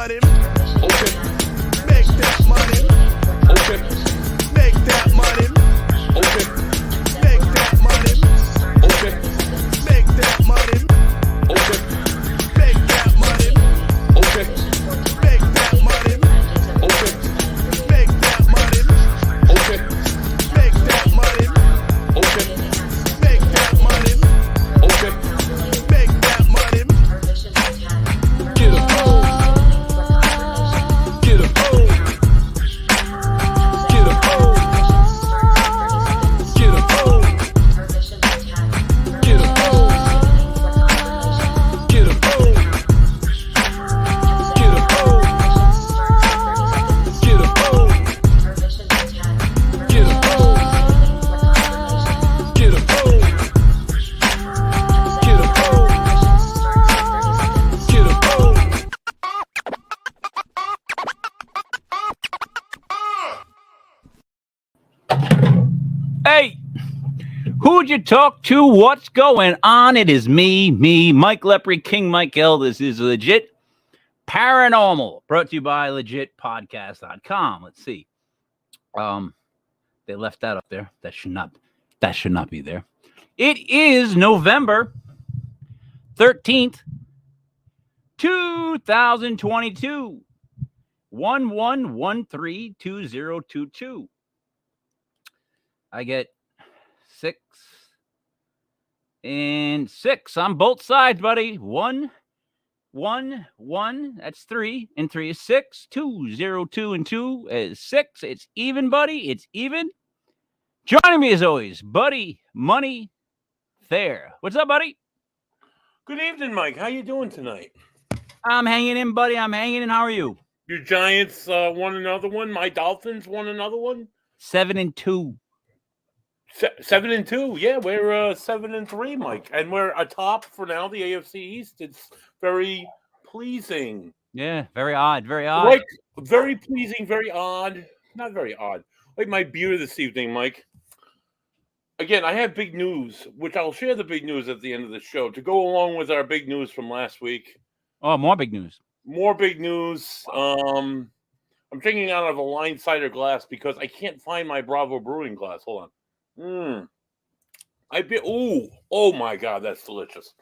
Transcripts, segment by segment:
money. Okay. Make that money. Okay. Make that money. Okay. Make that money. Okay. Make that money. Okay. Make that money. Okay. Make that money. Okay. Make that money. Okay. Make that money. Okay. Make that money. Okay. Make that money. Get a hole. Get a hole. Get a hole. Get a hole. Get a hole. Get a hole. Get a hole. Get a hole. Get a hole. Get a hole. Get a hole. Get a hole. Hey, who'd you talk to? What's going on? It is me, Mike Lepre, King Mike L. This is Legit Paranormal, brought to you by legitpodcast.com. Let's see. They left that up there. That should not be there. It is November 13th, 2022. 11132022. I get 6 and 6 on both sides, buddy. 1, 1, 1. That's 3, and 3 is 6. 2, 0, 2, and 2 is 6. It's even, buddy. It's even. Joining me as always, Buddy Money Fair. What's up, buddy? Good evening, Mike. How you doing tonight? I'm hanging in, buddy. I'm hanging in. How are you? Your Giants won another one. My Dolphins won another one. 7-2. 7-2. Yeah, we're 7-3, Mike, and we're atop for now the AFC East. It's very pleasing. Yeah, very odd. Very odd. Like, very pleasing, very odd. Not very odd. Like my beer this evening, Mike. Again, I have big news, which I'll share the big news at the end of the show to go along with our big news from last week. Oh, more big news. More big news. I'm drinking out of a line cider glass because I can't find my Bravo Brewing glass. Hold on. Oh my God, that's delicious.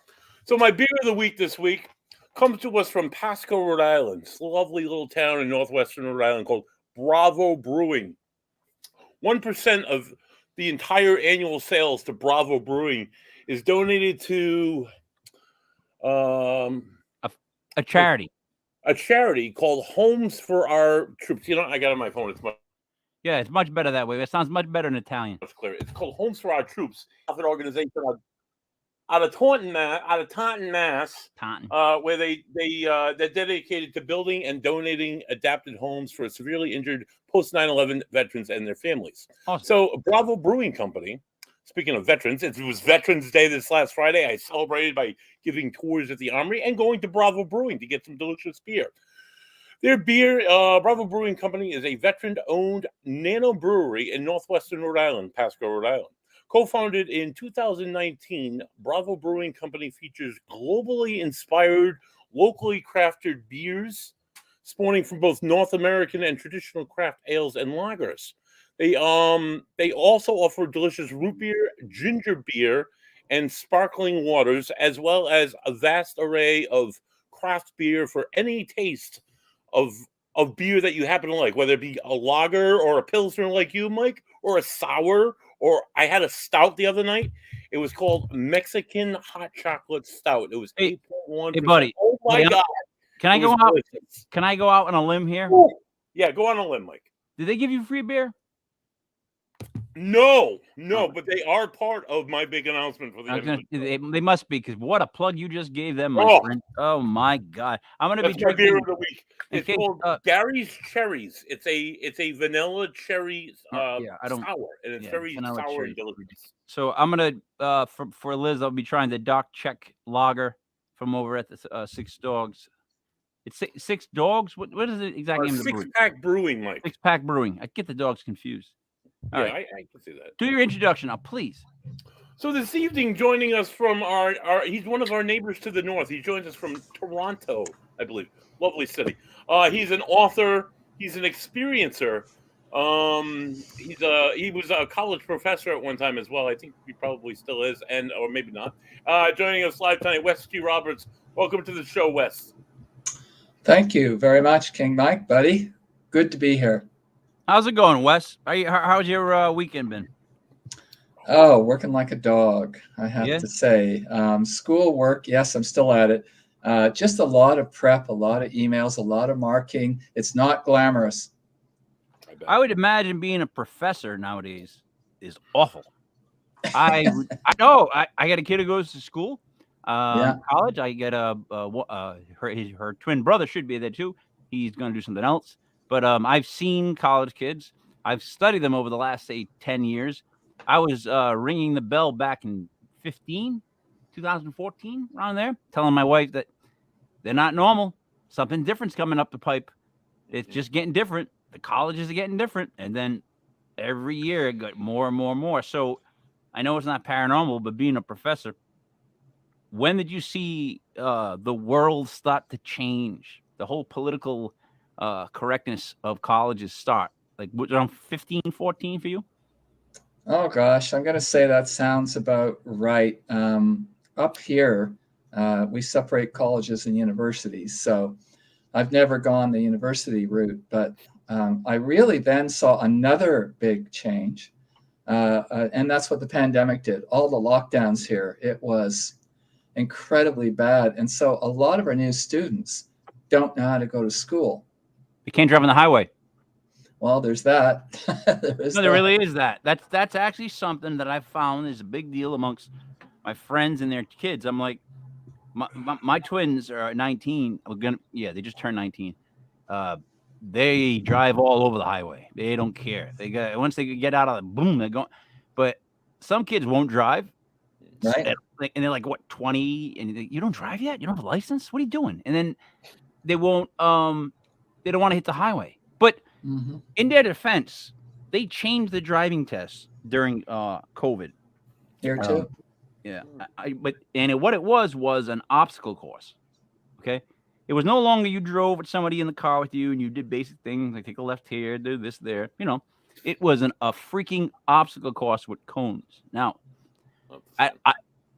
So my beer of the week this week comes to us from Pasco, Rhode Island. It's a lovely little town in northwestern Rhode Island called Bravo Brewing. 1% of the entire annual sales to Bravo Brewing is donated to a charity. A charity called Homes for Our Troops. You know, I got it on my phone. It's much better that way. It sounds much better in Italian. It's clear. It's called Homes for Our Troops. An organization out of Taunton, Mass. Where they're dedicated to building and donating adapted homes for severely injured post 9/11 veterans and their families. Awesome. So Bravo Brewing Company. Speaking of veterans, it was Veterans Day this last Friday. I celebrated by giving tours at the Armory and going to Bravo Brewing to get some delicious beer. Their beer, Bravo Brewing Company, is a veteran-owned nano brewery in northwestern Rhode Island, Pasco, Rhode Island. Co-founded in 2019, Bravo Brewing Company features globally inspired, locally crafted beers, spawning from both North American and traditional craft ales and lagers. They also offer delicious root beer, ginger beer, and sparkling waters, as well as a vast array of craft beer for any taste of beer that you happen to like, whether it be a lager or a pilsner like you, Mike, or a sour, or I had a stout the other night. It was called Mexican Hot Chocolate Stout. It was 8.1%. Hey, buddy. Oh my God! Can I go out? Can I go out on a limb here? Ooh. Yeah, go on a limb, Mike. Did they give you free beer? No, but they are part of my big announcement for the they must be, because what a plug you just gave them, my friend. Oh my God. I'm gonna be drinking beer of the week. It's called Gary's Cherries. It's a vanilla cherry sour, and it's very sour and delicious. So I'm gonna for Liz, I'll be trying the Doc Check lager from over at the Six Dogs. It's Six Dogs. What is the exact name of the brewery? Six Pack Brewing, Mike. Six Pack Brewing. I get the dogs confused. All right. I can see that. Do your introduction now, please. So this evening, joining us from our he's one of our neighbors to the north. He joins us from Toronto, I believe. Lovely city. He's an author. He's an experiencer. He was a college professor at one time as well. I think he probably still is, or maybe not. Joining us live tonight, Wes G Roberts. Welcome to the show, Wes. Thank you very much, King Mike, buddy. Good to be here. How's it going, Wes? How's your weekend been? Oh, working like a dog, I have to say. School work, yes, I'm still at it. Just a lot of prep, a lot of emails, a lot of marking. It's not glamorous. I would imagine being a professor nowadays is awful. I know. I got a kid who goes to school, college. I get her twin brother should be there too. He's going to do something else. But I've seen college kids. I've studied them over the last, say, 10 years. I was ringing the bell back in 2014, around there, telling my wife that they're not normal. Something different's coming up the pipe. It's just getting different. The colleges are getting different. And then every year it got more and more and more. So I know it's not paranormal, but being a professor, when did you see the world start to change? The whole political correctness of colleges start? Like around 15, 14 for you? Oh, gosh, I'm going to say that sounds about right. Up here, we separate colleges and universities. So I've never gone the university route, but I really then saw another big change. And that's what the pandemic did. All the lockdowns here, it was incredibly bad. And so a lot of our new students don't know how to go to school. You can't drive on the highway. Well, there's that. There really is that. That's actually something that I found is a big deal amongst my friends and their kids. I'm like, my twins are 19. They just turned 19. They drive all over the highway. They don't care. Once they get out of the boom, they're going. But some kids won't drive, right? And they're like, what, 20? And you don't drive yet? You don't have a license? What are you doing? And then they won't. They don't want to hit the highway. But in their defense, they changed the driving test during COVID. Here too. What it was an obstacle course. Okay. It was no longer you drove with somebody in the car with you and you did basic things like take a left here, do this there. It was a freaking obstacle course with cones. Now,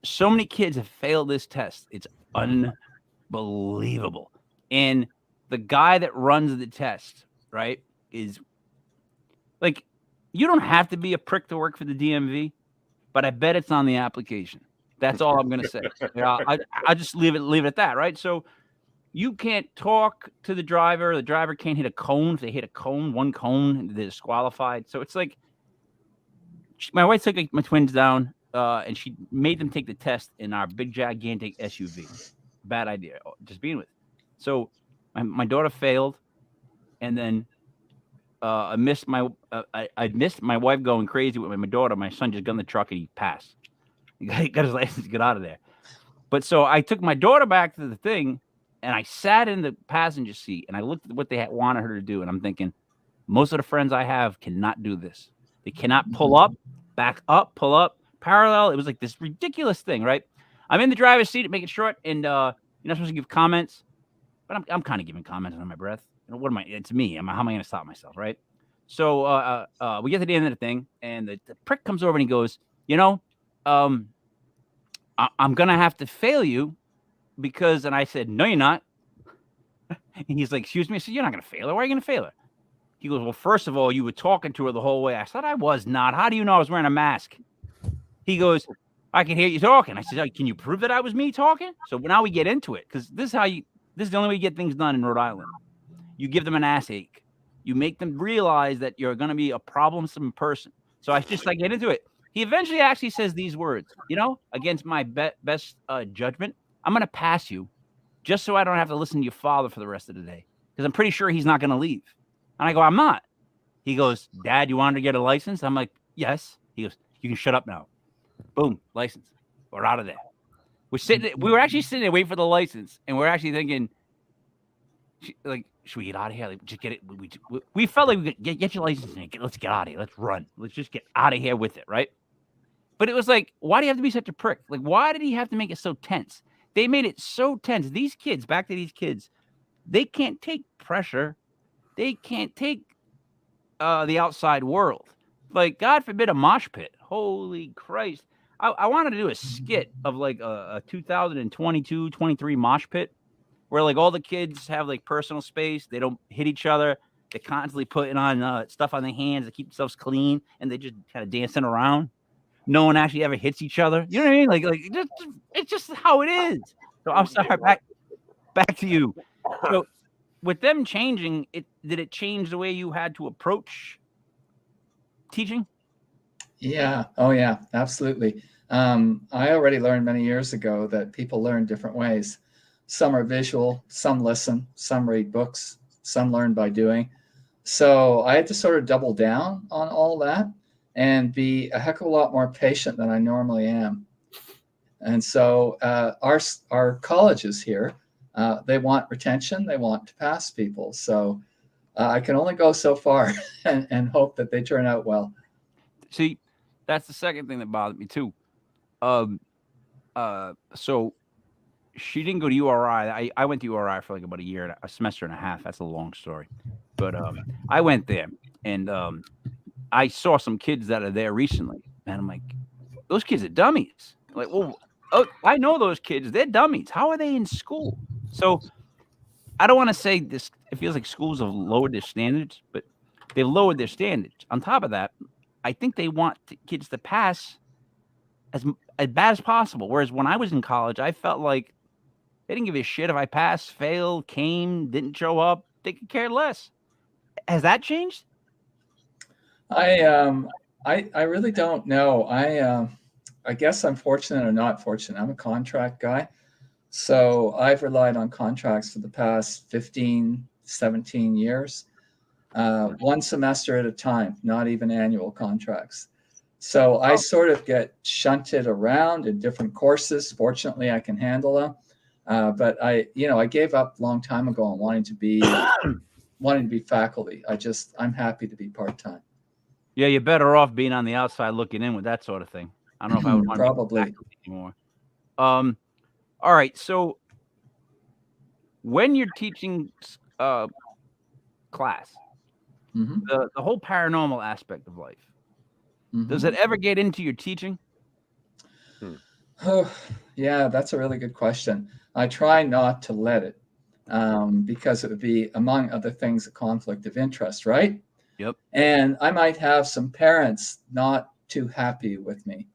so many kids have failed this test. It's unbelievable. And the guy that runs the test, right, is like, you don't have to be a prick to work for the DMV, but I bet it's on the application. That's all I'm going to say. I just leave it at that, right? So you can't talk to the driver. The driver can't hit a cone. If they hit one cone, they're disqualified. So it's like, my wife took my twins down, and she made them take the test in our big, gigantic SUV. Bad idea. Just being with. So my daughter failed, and then I missed my wife going crazy with my daughter. My son just got in the truck and he passed. He got his license to get out of there. But so I took my daughter back to the thing, and I sat in the passenger seat, and I looked at what they wanted her to do, and I'm thinking, most of the friends I have cannot do this. They cannot pull up, back up, pull up, parallel. It was like this ridiculous thing, right? I'm in the driver's seat to make it short, and you're not supposed to give comments, but I'm kind of giving comments under my breath. What am I? It's me. How am I going to stop myself, right? So we get to the end of the thing, and the prick comes over and he goes, I'm going to have to fail you because, and I said, no, you're not. And he's like, excuse me. I said, you're not going to fail her. Why are you going to fail her? He goes, well, first of all, you were talking to her the whole way. I said, I was not. How do you know I was wearing a mask? He goes, I can hear you talking. I said, can you prove that I was me talking? So now we get into it, because this is the only way you get things done in Rhode Island. You give them an ass ache. You make them realize that you're going to be a problemsome person. So I get into it. He eventually actually says these words, against my best judgment, I'm going to pass you just so I don't have to listen to your father for the rest of the day, because I'm pretty sure he's not going to leave. And I go, I'm not. He goes, Dad, you wanted to get a license? I'm like, yes. He goes, you can shut up now. Boom, license. We're out of there. We were actually sitting there waiting for the license, and we're actually thinking, should we get out of here? Like, just get it. We felt like we could get your license and let's get out of here. Let's run. Let's just get out of here with it, right? But it was like, why do you have to be such a prick? Like, why did he have to make it so tense? They made it so tense. These kids, back to these kids, they can't take pressure. They can't take the outside world. Like, God forbid, a mosh pit. Holy Christ. I wanted to do a skit of like a 2022, 23 mosh pit where like all the kids have like personal space. They don't hit each other. They're constantly putting on stuff on their hands to keep themselves clean, and they just kind of dancing around. No one actually ever hits each other. You know what I mean? Like it's just how it is. So I'm sorry. Back to you. So with them changing, did it change the way you had to approach teaching? Yeah. Oh, yeah. Absolutely. I already learned many years ago that people learn different ways. Some are visual, some listen, some read books, some learn by doing. So I had to sort of double down on all that and be a heck of a lot more patient than I normally am. And so our colleges here, they want retention, they want to pass people. So I can only go so far and hope that they turn out well. See, that's the second thing that bothered me too. So she didn't go to URI. I went to URI for like about a semester and a half. That's a long story, but I went there and I saw some kids that are there recently, and I'm like, those kids are dummies. I'm like, well, I know those kids. They're dummies. How are they in school? So I don't want to say this. It feels like schools have lowered their standards, but they've lowered their standards. On top of that, I think they want kids to pass as bad as possible. Whereas when I was in college, I felt like they didn't give a shit if I passed, failed, came, didn't show up. They could care less. Has that changed? I really don't know. I guess I'm fortunate or not fortunate. I'm a contract guy. So I've relied on contracts for the past 15, 17 years, one semester at a time, not even annual contracts. So I sort of get shunted around in different courses. Fortunately, I can handle them. But I gave up a long time ago on wanting to be faculty. I'm happy to be part-time. Yeah, you're better off being on the outside looking in with that sort of thing. I don't know if I would want Probably. to be faculty anymore. All right. So when you're teaching class, Mm-hmm. the whole paranormal aspect of life, Mm-hmm. does it ever get into your teaching? Oh, yeah, that's a really good question. I try not to let it because it would be, among other things, a conflict of interest, right? Yep. And I might have some parents not too happy with me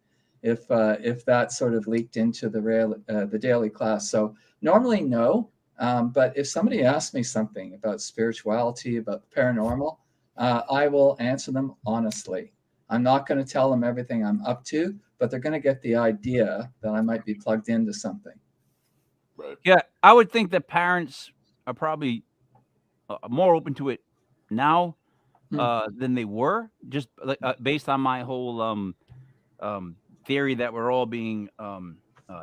if that sort of leaked into the daily class. So normally no, but if somebody asks me something about spirituality, about the paranormal, I will answer them honestly. I'm not going to tell them everything I'm up to, but they're going to get the idea that I might be plugged into something. Right. Yeah, I would think that parents are probably more open to it now than they were, just based on my whole theory that we're all being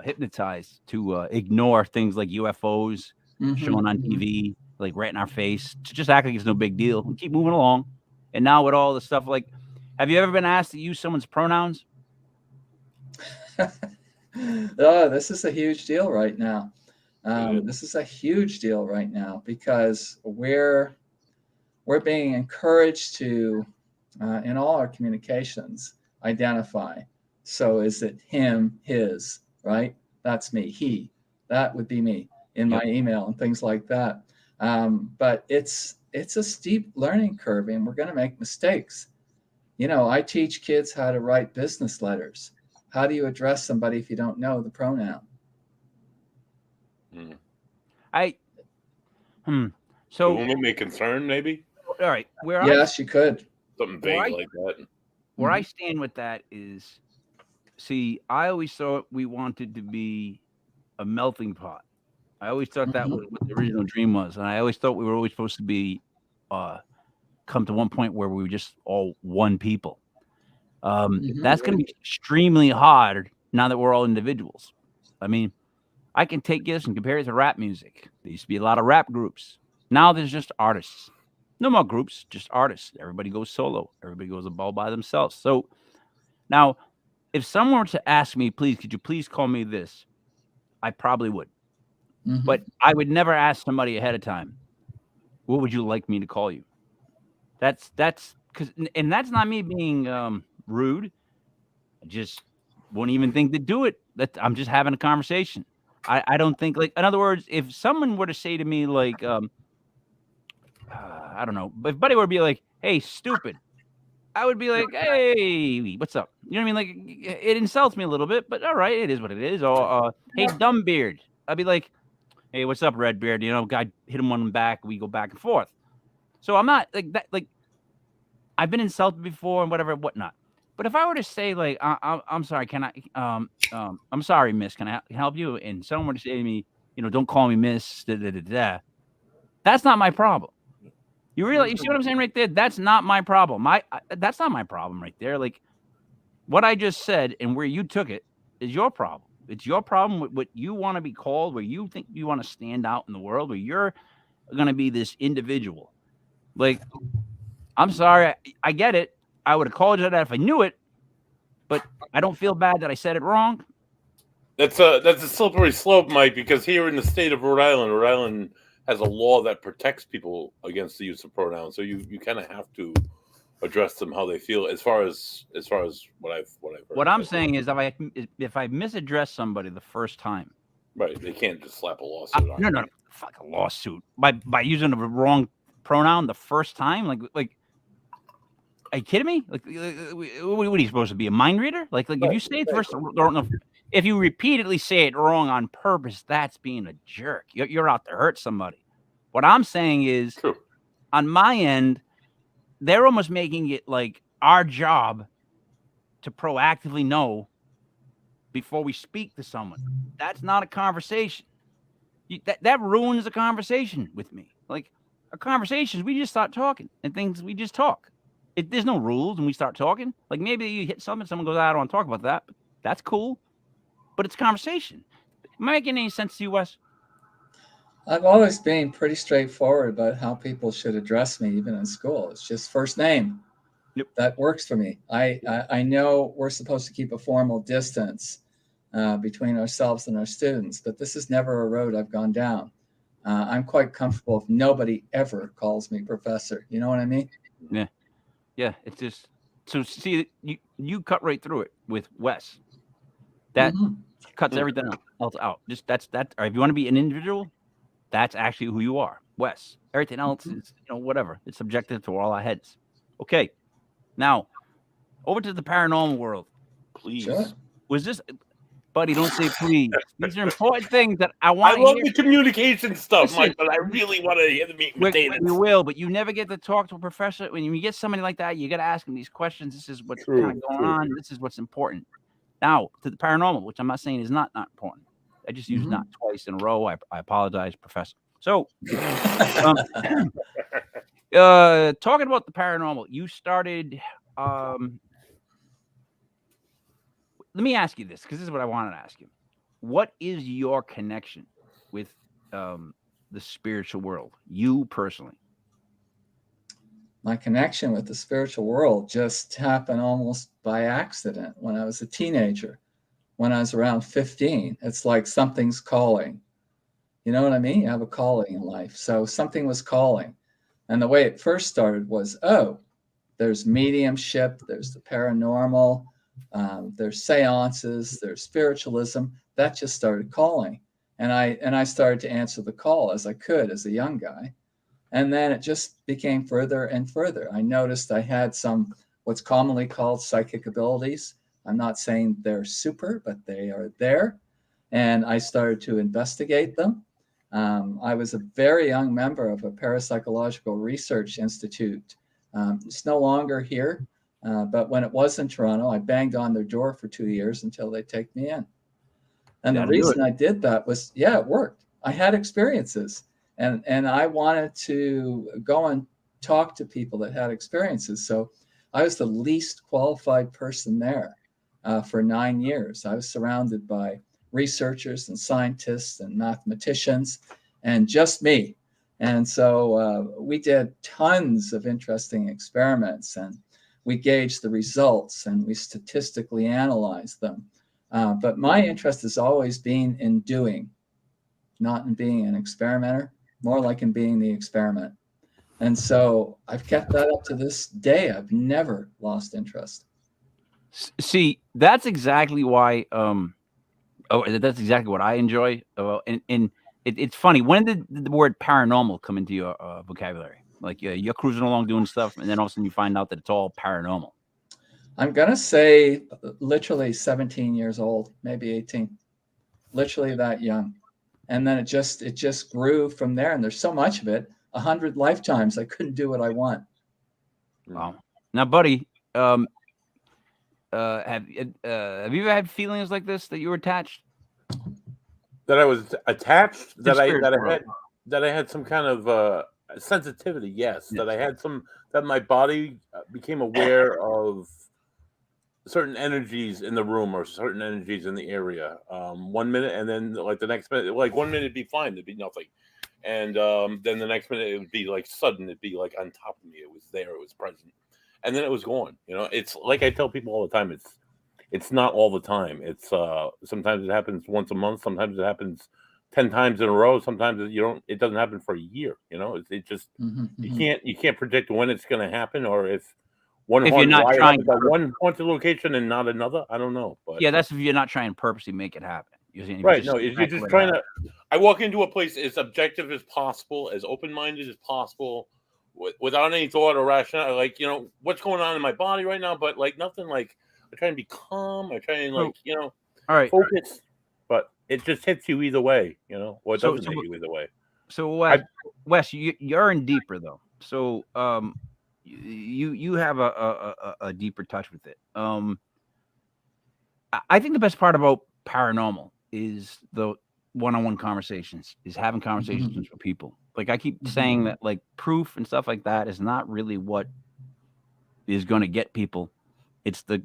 hypnotized to ignore things like UFOs shown on TV, like right in our face, to just act like it's no big deal and keep moving along. And now with all the stuff, like, have you ever been asked to use someone's pronouns? Oh, this is a huge deal right now. This is a huge deal right now because we're being encouraged to, in all our communications, identify. So is it him, his, right? That's me. He, that would be me in my email and things like that. But it's a steep learning curve, and we're going to make mistakes. I teach kids how to write business letters. How do you address somebody if you don't know the pronoun? So The woman may concern, maybe? All right. Yes, you could. Something vague like that. Where I stand with that is, see, I always thought we wanted to be a melting pot. I always thought that was what the original dream was. And I always thought we were always supposed to be come to one point where we were just all one people. That's going to be extremely hard now that we're all individuals. I mean, I can take this and compare it to rap music. There used to be a lot of rap groups. Now there's just artists. No more groups, just artists. Everybody goes solo. Everybody goes a ball by themselves. So now, if someone were to ask me, please, could you please call me this? I probably would. Mhm. But I would never ask somebody ahead of time, what would you like me to call you? That's because, and that's not me being rude. I just wouldn't even think to do it. That I'm just having a conversation. I don't think, like, in other words, if someone were to say to me like I don't know, but if Buddy were to be like, "Hey, stupid," I would be like, "Hey, what's up?" You know what I mean? Like, it insults me a little bit, but all right, it is what it is. Or "Hey, dumb beard," I'd be like, "Hey, what's up, red beard?" You know, guy hit him on the back. We go back and forth. So I'm not like that. Like, I've been insulted before and whatever, whatnot. But if I were to say like, I'm sorry, can I? I'm sorry, miss. Can I help you? And someone were to say to me, don't call me miss. Da, da, da, da. That's not my problem. You see what I'm saying right there? That's not my problem. That's not my problem right there. Like, what I just said and where you took it is your problem. It's your problem with what you want to be called, where you think you want to stand out in the world, where you're going to be this individual. Like, I'm sorry. I get it. I would have called you that if I knew it, but I don't feel bad that I said it wrong. That's a slippery slope, Mike, because here in the state of Rhode Island has a law that protects people against the use of pronouns. So you kind of have to address them how they feel as far as what I've heard. What I'm saying is, if I misaddress somebody the first time, right, they can't just slap a lawsuit on. No, fuck a lawsuit by using the wrong pronoun the first time. Like, are you kidding me? Like, what are you supposed to be, a mind reader? Like if you say it first, if you repeatedly say it wrong on purpose, that's being a jerk. You're out to hurt somebody. What I'm saying is, True. On my end, they're almost making it like our job to proactively know before we speak to someone. That's not a conversation. That ruins a conversation with me. Like, our conversations, we just start talking, and things we just talk. There's no rules, and we start talking. Like, maybe you hit something, someone goes, I don't want to talk about that. But that's cool. But it's a conversation. Am I making any sense to you, Wes? I've always been pretty straightforward about how people should address me, even in school. It's just first name. Yep. That works for me. I know we're supposed to keep a formal distance between ourselves and our students, but this is never a road I've gone down. I'm quite comfortable if nobody ever calls me professor. You know what I mean? Yeah. It's just, so see, you cut right through it with Wes. That cuts everything else out. Just that's that. Or if you want to be an individual, that's actually who you are, Wes. Everything else is, whatever. It's subjective to all our heads. Okay. Now, over to the paranormal world. Please. Sure. Was this, buddy? Don't say please. These are important things that I want. I love the communication stuff, Mike, but I really want to hear the meat and potatoes. We will, but you never get to talk to a professor. When you get somebody like that, you got to ask them these questions. This is what's kind of going on. This is what's important. Now, to the paranormal, which I'm not saying is not important. I just used not twice in a row. I apologize, Professor. So, talking about the paranormal, you started. Let me ask you this, because this is what I wanted to ask you. What is your connection with the spiritual world, you personally? My connection with the spiritual world just happened almost by accident when I was a teenager. When I was around 15, it's like something's calling. You know what I mean? You have a calling in life. So something was calling. And the way it first started was, there's mediumship, there's the paranormal, there's seances, there's spiritualism. That just started calling. And I started to answer the call as I could as a young guy. And then it just became further and further. I noticed I had some what's commonly called psychic abilities. I'm not saying they're super, but they are there. And I started to investigate them. I was a very young member of a parapsychological research institute. It's no longer here, but when it was in Toronto, I banged on their door for 2 years until they take me in. And the reason I did that was, it worked. I had experiences, and I wanted to go and talk to people that had experiences. So I was the least qualified person there for 9 years. I was surrounded by researchers and scientists and mathematicians and just me. And so we did tons of interesting experiments, and we gauged the results and we statistically analyzed them. But my interest has always been in doing, not in being an experimenter, more like in being the experiment. And so I've kept that up to this day. I've never lost interest. See, that's exactly why. That's exactly what I enjoy. And it's funny. When did the word paranormal come into your vocabulary? Like you're cruising along doing stuff, and then all of a sudden you find out that it's all paranormal. I'm gonna say literally 17 years old, maybe 18, literally that young. And then it just grew from there. And there's so much of it. 100 lifetimes I couldn't do what I want. Wow. Now, buddy, have you ever had feelings like this, that you were attached? That I was attached, To spirit world. that I had some kind of sensitivity. Yes, that I had that my body became aware of certain energies in the room or certain energies in the area. 1 minute, and then like the next minute, like 1 minute it'd be fine, there'd be nothing, and then the next minute it would be like sudden, it'd be like on top of me. It was there, it was present, and then it was gone. You know, it's like I tell people all the time. It's not all the time. It's sometimes it happens once a month. Sometimes it happens 10 times in a row. Sometimes it doesn't happen for a year. You know, it just you can't predict when it's going to happen, or if you're not trying one haunted location and not another. I don't know. But yeah, that's if you're not trying to purposely make it happen. Right. No, you're just trying to. I walk into a place as objective as possible, as open-minded as possible, without any thought or rationale. Like, you know, what's going on in my body right now, but like nothing. Like, I try and be calm. I try and all right, focus. But it just hits you either way, you know. Or it doesn't hit you either way. So Wes, you're in deeper though. So you have a deeper touch with it. I think the best part about paranormal is the one-on-one conversations, is having conversations with people. Like I keep saying that, like, proof and stuff like that is not really what is going to get people. It's the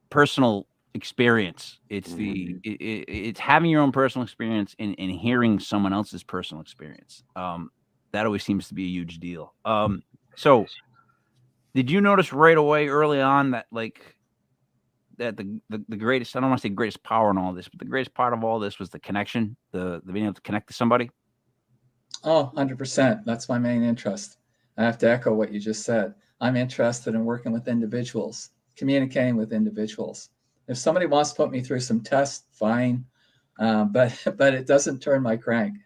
personal experience. It's it's having your own personal experience and hearing someone else's personal experience. That always seems to be a huge deal. So did you notice right away early on that, like, that the greatest, I don't want to say greatest power in all this, but the greatest part of all this was the connection, the being able to connect to somebody? Oh, 100%. That's my main interest. I have to echo what you just said. I'm interested in working with individuals, communicating with individuals. If somebody wants to put me through some tests, fine. But it doesn't turn my crank.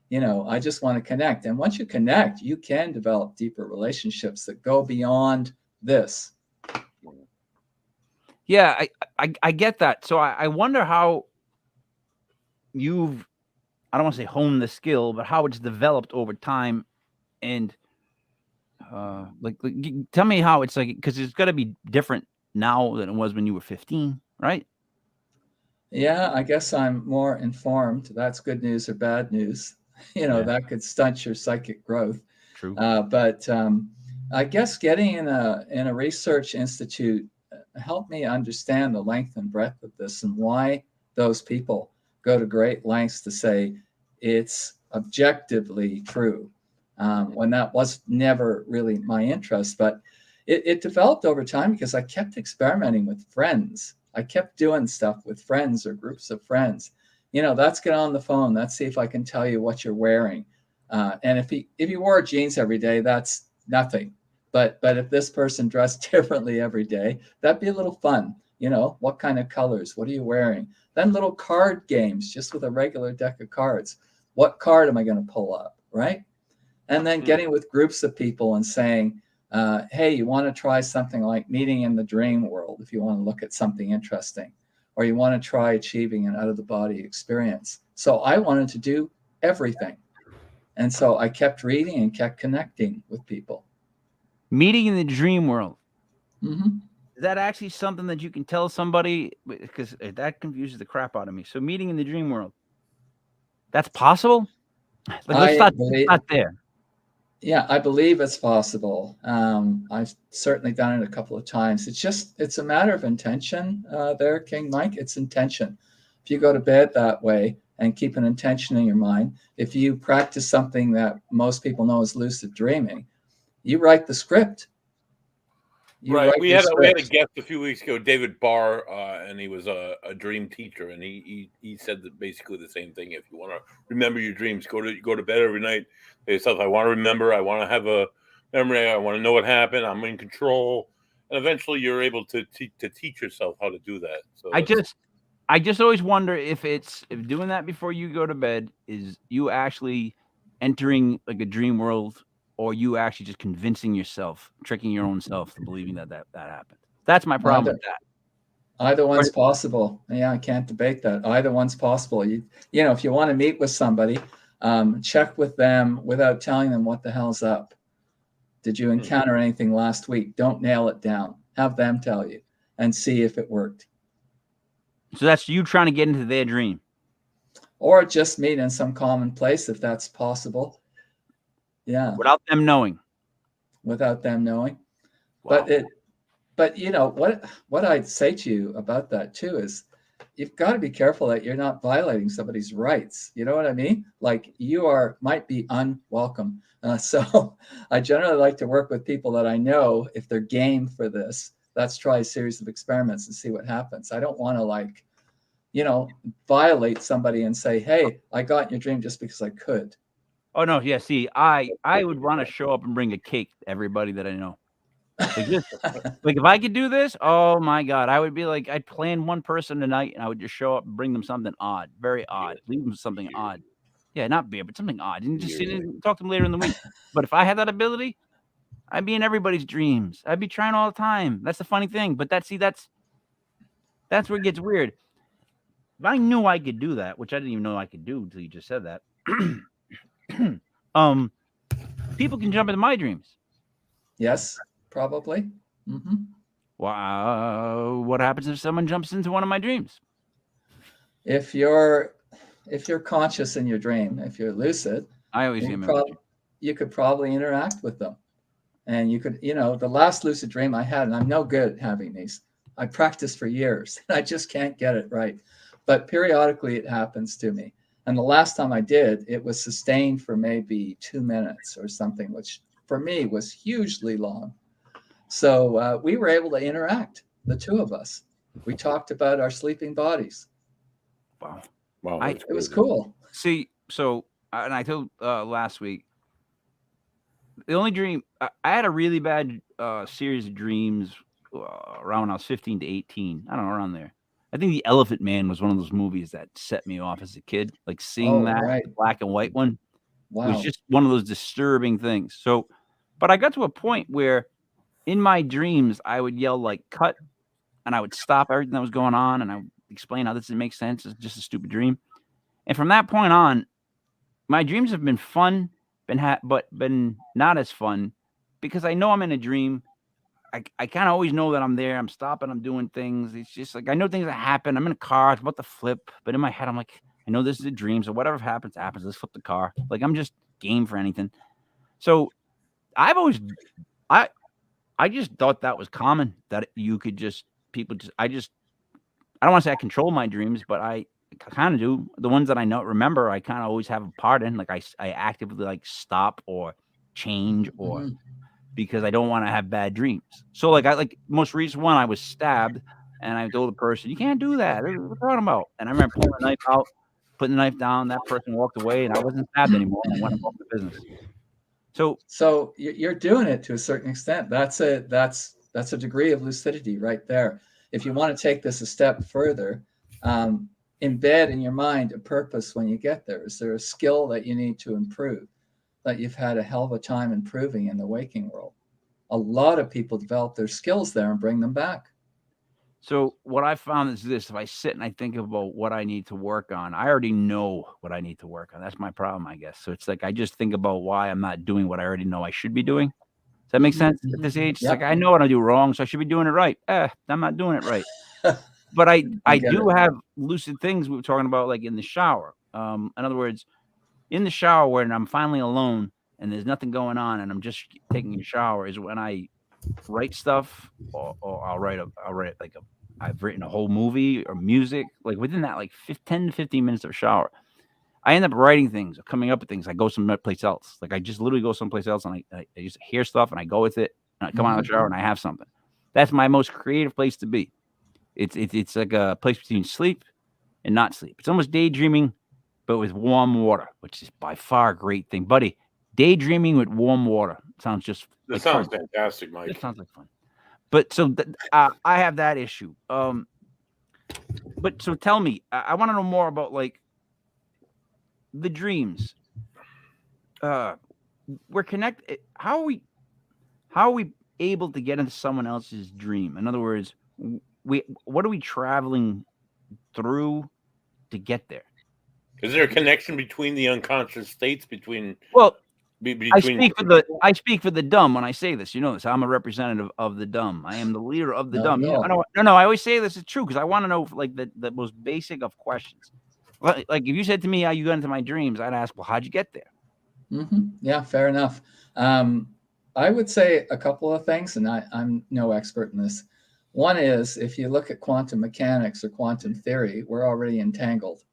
You know, I just want to connect. And once you connect, you can develop deeper relationships that go beyond this. Yeah, I get that. So I wonder how you've, I don't want to say honed the skill, but how it's developed over time. And like tell me how it's like, because it's got to be different now than it was when you were 15, right? Yeah, I guess I'm more informed. That's good news or bad news. You know, that could stunt your psychic growth. True. But I guess getting in a research institute helped me understand the length and breadth of this and why those people go to great lengths to say it's objectively true, when that was never really my interest. But it developed over time because I kept experimenting with friends. I kept doing stuff with friends or groups of friends. You know, let's get on the phone. Let's see if I can tell you what you're wearing. And if you wore jeans every day, that's nothing. But if this person dressed differently every day, that'd be a little fun. You know, what kind of colors? What are you wearing? Then little card games, just with a regular deck of cards. What card am I going to pull up, right? And then getting with groups of people and saying, hey, you want to try something like meeting in the dream world if you want to look at something interesting, or you want to try achieving an out-of-the-body experience. So I wanted to do everything. And so I kept reading and kept connecting with people. Meeting in the dream world. Mm-hmm. Is that actually something that you can tell somebody? Because that confuses the crap out of me. So meeting in the dream world, that's possible? Like, let's start there. Yeah, I believe it's possible. I've certainly done it a couple of times. It's a matter of intention there, King Mike. It's intention. If you go to bed that way and keep an intention in your mind, if you practice something that most people know as lucid dreaming, you write the script. You Right. write We your had a script. guest a few weeks ago, David Barr, and he was a dream teacher, and he said that basically the same thing. If you want to remember your dreams, go to bed every night. Say yourself, I want to remember. I want to have a memory. I want to know what happened. I'm in control, and eventually you're able to teach yourself how to do that. So I just always wonder if doing that before you go to bed is you actually entering like a dream world, or you actually just convincing yourself, tricking your own self to believing that happened. That's my problem with that. Either one's possible. Yeah, I can't debate that. Either one's possible. You know, if you want to meet with somebody, check with them without telling them what the hell's up. Did you encounter anything last week? Don't nail it down. Have them tell you and see if it worked. So that's you trying to get into their dream. Or just meet in some common place if that's possible. Yeah. Without them knowing. Without them knowing. Wow. But you know, what I'd say to you about that too is you've got to be careful that you're not violating somebody's rights. You know what I mean? Like might be unwelcome. So I generally like to work with people that I know, if they're game for this, let's try a series of experiments and see what happens. I don't want to violate somebody and say, hey, I got in your dream just because I could. Oh no, yeah. See, I would want to show up and bring a cake to everybody that I know. Like if I could do this, oh my God, I would be like, I'd plan one person tonight and I would just show up and bring them something odd, very odd, leave them something odd. Yeah, not beer, but something odd. And just sit and talk to them later in the week. But if I had that ability, I'd be in everybody's dreams. I'd be trying all the time. That's the funny thing. But that's where it gets weird. If I knew I could do that, which I didn't even know I could do until you just said that. People can jump into my dreams. Yes, probably. Mm-hmm. Wow. What happens if someone jumps into one of my dreams? If you're conscious in your dream, if you're lucid, I always you could probably interact with them. And you could, the last lucid dream I had, and I'm no good at having these. I practiced for years and I just can't get it right. But periodically it happens to me. And the last time I did, it was sustained for maybe 2 minutes or something, which for me was hugely long. So we were able to interact, the two of us. We talked about our sleeping bodies. Wow. It was cool. See, so, and I told last week, the only dream, I had a really bad series of dreams around when I was 15 to 18. I don't know, around there. I think The Elephant Man was one of those movies that set me off as a kid. Like seeing the black and white one was just one of those disturbing things. So, but I got to a point where in my dreams, I would yell like cut, and I would stop everything that was going on, and I would explain how this didn't make sense. It's just a stupid dream. And from that point on, my dreams have been fun, but been not as fun because I know I'm in a dream. I kind of always know that I'm there. I'm stopping. I'm doing things. It's just like I know things that happen. I'm in a car. It's about to flip. But in my head, I'm like, I know this is a dream. So whatever happens, happens. Let's flip the car. Like I'm just game for anything. So I just thought that was common, that you could I don't want to say I control my dreams, but I kind of do. The ones that I remember, I kind of always have a part in. Like I actively like stop or change or because I don't want to have bad dreams. So like most recent one, I was stabbed and I told the person, you can't do that. What are you talking about? And I remember pulling the knife out, putting the knife down. That person walked away and I wasn't stabbed anymore. And I went about the business. So you're doing it to a certain extent. That's a degree of lucidity right there. If you want to take this a step further, embed in your mind a purpose when you get there. Is there a skill that you need to improve that you've had a hell of a time improving in the waking world? A lot of people develop their skills there and bring them back. So what I found is this: if I sit and I think about what I need to work on, I already know what I need to work on. That's my problem, I guess. So it's like I just think about why I'm not doing what I already know I should be doing. Does that make sense at this age? It's like I know what I do wrong, so I should be doing it right. I'm not doing it right. But I do have lucid things we were talking about, like in the shower. In other words, in the shower when I'm finally alone and there's nothing going on and I'm just taking a shower is when I write stuff or I'll write I've written a whole movie or music, like within that like 10 to 15 minutes of a shower. I end up writing things or coming up with things. I go someplace else. Like I just literally go someplace else and I just hear stuff and I go with it and I come out of the shower and I have something. That's my most creative place to be. It's like a place between sleep and not sleep. It's almost daydreaming, but with warm water, which is by far a great thing, buddy. Daydreaming with warm water sounds just That like sounds fun. fantastic, It Mike. sounds like fun. But so I have that issue. But so tell me, I want to know more about like the dreams. We're connected. How are we able to get into someone else's dream? In other words, what are we traveling through to get there? Is there a connection between the unconscious states Well, between I speak for the dumb when I say this. You know this. I'm a representative of the dumb. I am the leader of the No, dumb. no. No. I always say this is true because I want to know like the most basic of questions. Like if you said to me how you got into my dreams, I'd ask, well, how'd you get there? Yeah, fair enough. I would say a couple of things, and I'm no expert in this. One is if you look at quantum mechanics or quantum theory, we're already entangled.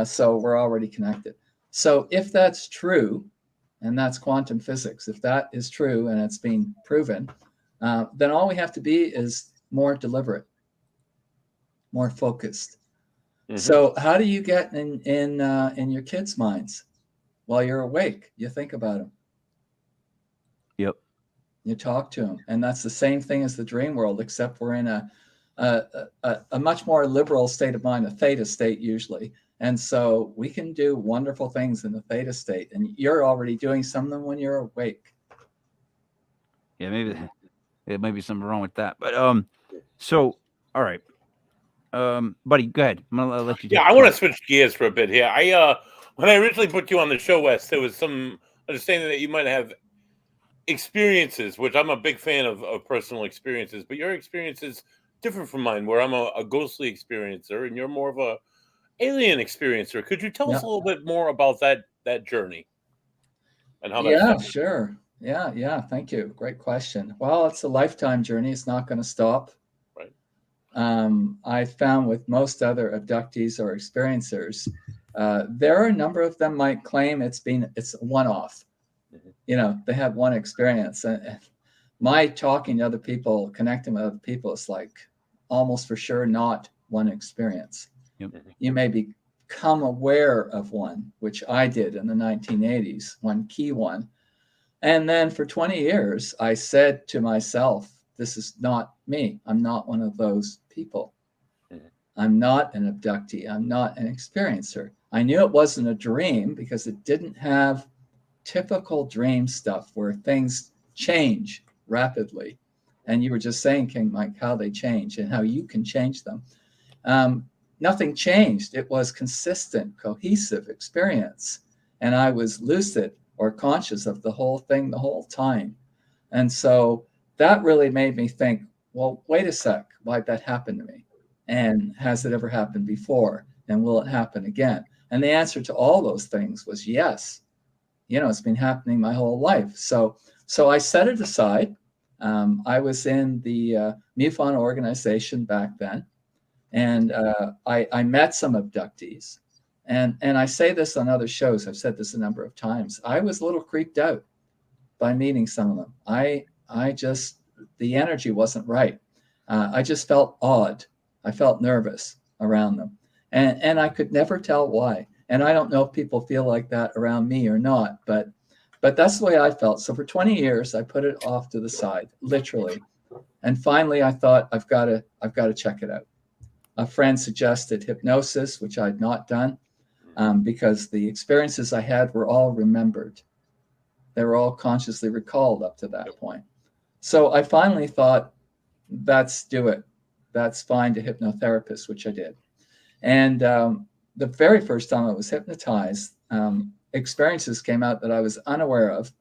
So we're already connected. So if that's true, and that's quantum physics, if that is true and it's been proven, then all we have to be is more deliberate, more focused. So how do you get in your kids' minds? While you're awake, you think about them. Yep. You talk to them, and that's the same thing as the dream world, except we're in a much more liberal state of mind, a theta state usually, and so we can do wonderful things in the theta state, and you're already doing some of them when you're awake. Yeah, maybe there might be something wrong with that, but so all right, buddy, go ahead. I'm gonna let you. Yeah, I want to switch gears for a bit here. When I originally put you on the show, Wes, there was some understanding that you might have experiences, which I'm a big fan of personal experiences, but your experience is different from mine, where I'm a ghostly experiencer and you're more of a alien experiencer. Could you tell us a little bit more about that journey and how that sure. Yeah. Thank you. Great question. Well, it's a lifetime journey. It's not going to stop. Right. I found with most other abductees or experiencers, there are a number of them might claim it's a one-off. You know, they had one experience, and my talking to other people, connecting with other people, is like almost for sure not one experience. You may become aware of one, which I did in the 1980s, one key one. And then for 20 years, I said to myself, this is not me. I'm not one of those people. I'm not an abductee. I'm not an experiencer. I knew it wasn't a dream because it didn't have typical dream stuff where things change rapidly. And you were just saying, King Mike, how they change and how you can change them. Nothing changed. It was consistent, cohesive experience. And I was lucid or conscious of the whole thing the whole time. And so that really made me think, well, wait a sec, why'd that happen to me? And has it ever happened before? And will it happen again? And the answer to all those things was yes. You know, it's been happening my whole life. So I set it aside. I was in the MUFON organization back then, and I met some abductees. And I say this on other shows. I've said this a number of times. I was a little creeped out by meeting some of them. I just, the energy wasn't right. I just felt odd. I felt nervous around them. And I could never tell why. And I don't know if people feel like that around me or not, but that's the way I felt. So for 20 years, I put it off to the side, literally. And finally, I thought, I've got to check it out. A friend suggested hypnosis, which I'd not done because the experiences I had were all remembered. They were all consciously recalled up to that point. So I finally thought, let's do it. That's fine to hypnotherapist, which I did. And the very first time I was hypnotized, experiences came out that I was unaware of.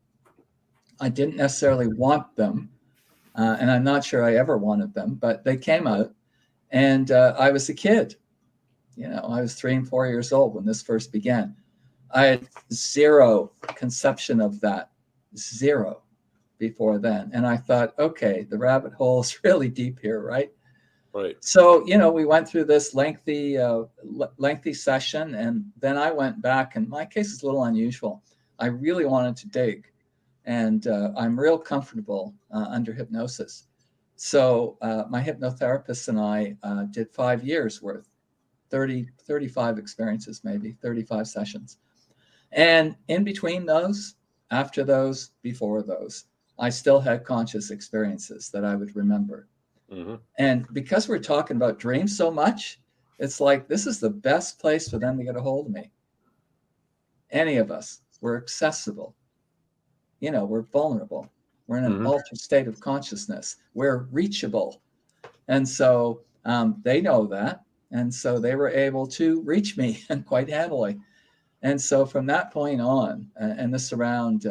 I didn't necessarily want them, and I'm not sure I ever wanted them, but they came out. And I was a kid. You know, I was 3 and 4 years old when this first began. I had zero conception of that, zero before then. And I thought, okay, the rabbit hole is really deep here, right? Right. So, you know, we went through this lengthy session, and then I went back, and my case is a little unusual. I really wanted to dig, and I'm real comfortable under hypnosis. So my hypnotherapist and I did 5 years worth, 35 experiences, maybe 35 sessions. And in between those, after those, before those, I still had conscious experiences that I would remember. Mm-hmm. And because we're talking about dreams so much, it's like this is the best place for them to get a hold of me. Any of us, we're accessible. You know, we're vulnerable. We're in an altered state of consciousness. We're reachable. And so they know that. And so they were able to reach me quite handily. And so from that point on, and this around,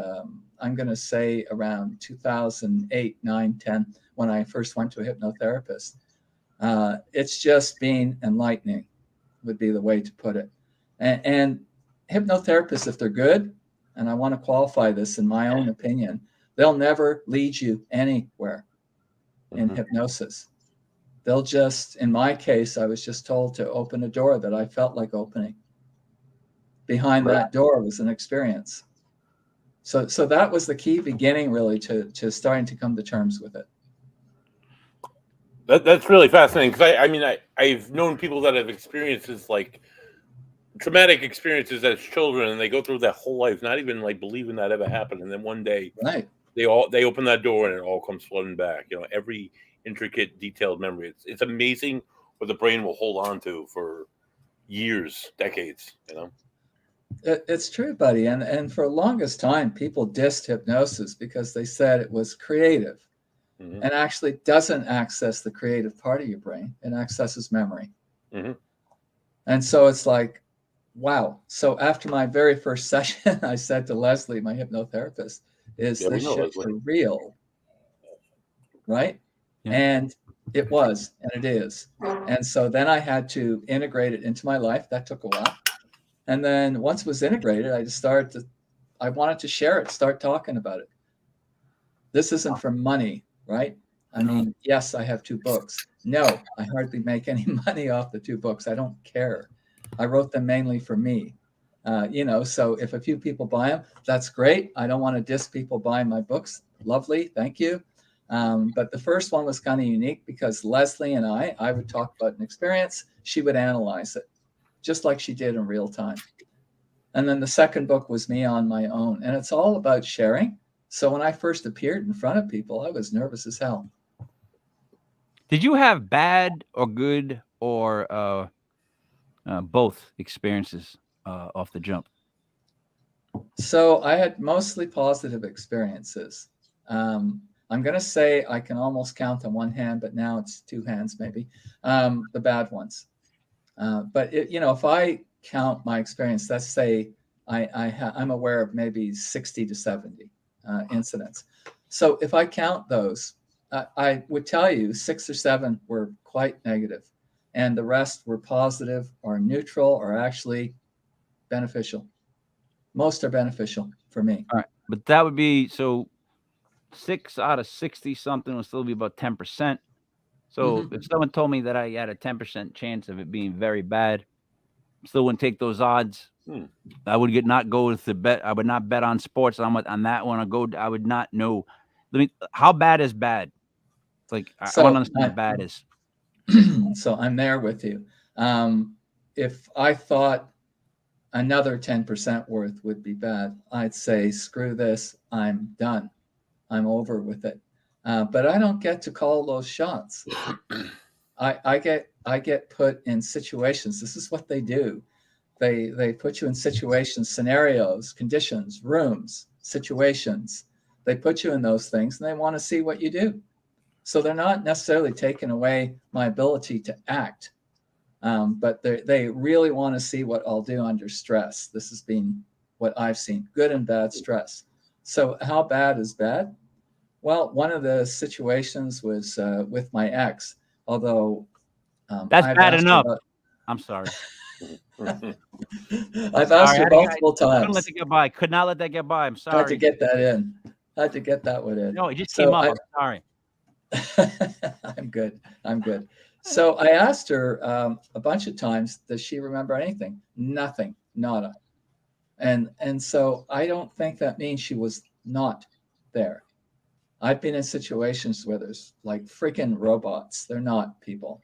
I'm going to say around 2008, 9, 10, when I first went to a hypnotherapist, it's just been enlightening, would be the way to put it. And hypnotherapists, if they're good, and I want to qualify this in my own opinion, they'll never lead you anywhere in hypnosis. They'll just, in my case, I was just told to open a door that I felt like opening. Behind that door was an experience. So that was the key beginning, really, to starting to come to terms with it. That's really fascinating, because I mean, I've known people that have experiences like traumatic experiences as children, and they go through that whole life not even like believing that ever happened, and then one day they open that door and it all comes flooding back. You know, every intricate, detailed memory. It's amazing what the brain will hold on to for years, decades. You know, it's true, buddy. And for the longest time, people dissed hypnosis because they said it was creative, and actually doesn't access the creative part of your brain. It accesses memory. And so it's like, wow. So after my very first session, I said to Leslie, my hypnotherapist, is this shit for real? Right? Yeah. And it was, and it is. And so then I had to integrate it into my life. That took a while. And then once it was integrated, I wanted to share it, start talking about it. This isn't for money, right? I mean, yes, I have 2 books. No, I hardly make any money off the 2 books. I don't care. I wrote them mainly for me. You know, so if a few people buy them, that's great. I don't want to diss people buying my books. Lovely. Thank you. But the first one was kind of unique because Leslie and I would talk about an experience. She would analyze it just like she did in real time. And then the second book was me on my own. And it's all about sharing. So when I first appeared in front of people, I was nervous as hell. Did you have bad or good or both experiences off the jump? So I had mostly positive experiences. I'm going to say I can almost count on one hand, but now it's 2 hands maybe, the bad ones. But if I count my experience, let's say I'm aware of maybe 60 to 70 incidents. So if I count those, I would tell you 6 or 7 were quite negative, and the rest were positive or neutral or actually beneficial. Most are beneficial for me. All right, but that would be, so 6 out of 60 something would still be about 10%. So if someone told me that I had a 10% chance of it being very bad, still wouldn't take those odds. I would not go with the bet. I would not bet on sports on that one. I would not know. How bad is bad? It's like, I want to understand what bad is. So I'm there with you. If I thought another 10% worth would be bad, I'd say, screw this. I'm done. I'm over with it. But I don't get to call those shots. I get put in situations. This is what they do. They put you in situations, scenarios, conditions, rooms, situations. They put you in those things, and they want to see what you do. So they're not necessarily taking away my ability to act, but they really want to see what I'll do under stress. This has been what I've seen, good and bad stress. So how bad is bad? Well, one of the situations was with my ex, although that's bad enough. I'm sorry. I've asked her multiple times. Couldn't let it get by. Could not let that get by. I'm sorry. Had to get that in. Had to get that one in. No, it just came up. I'm sorry. I'm good. So I asked her a bunch of times, does she remember anything? Nothing. Nada. And so I don't think that means she was not there. I've been in situations where there's like freaking robots. They're not people.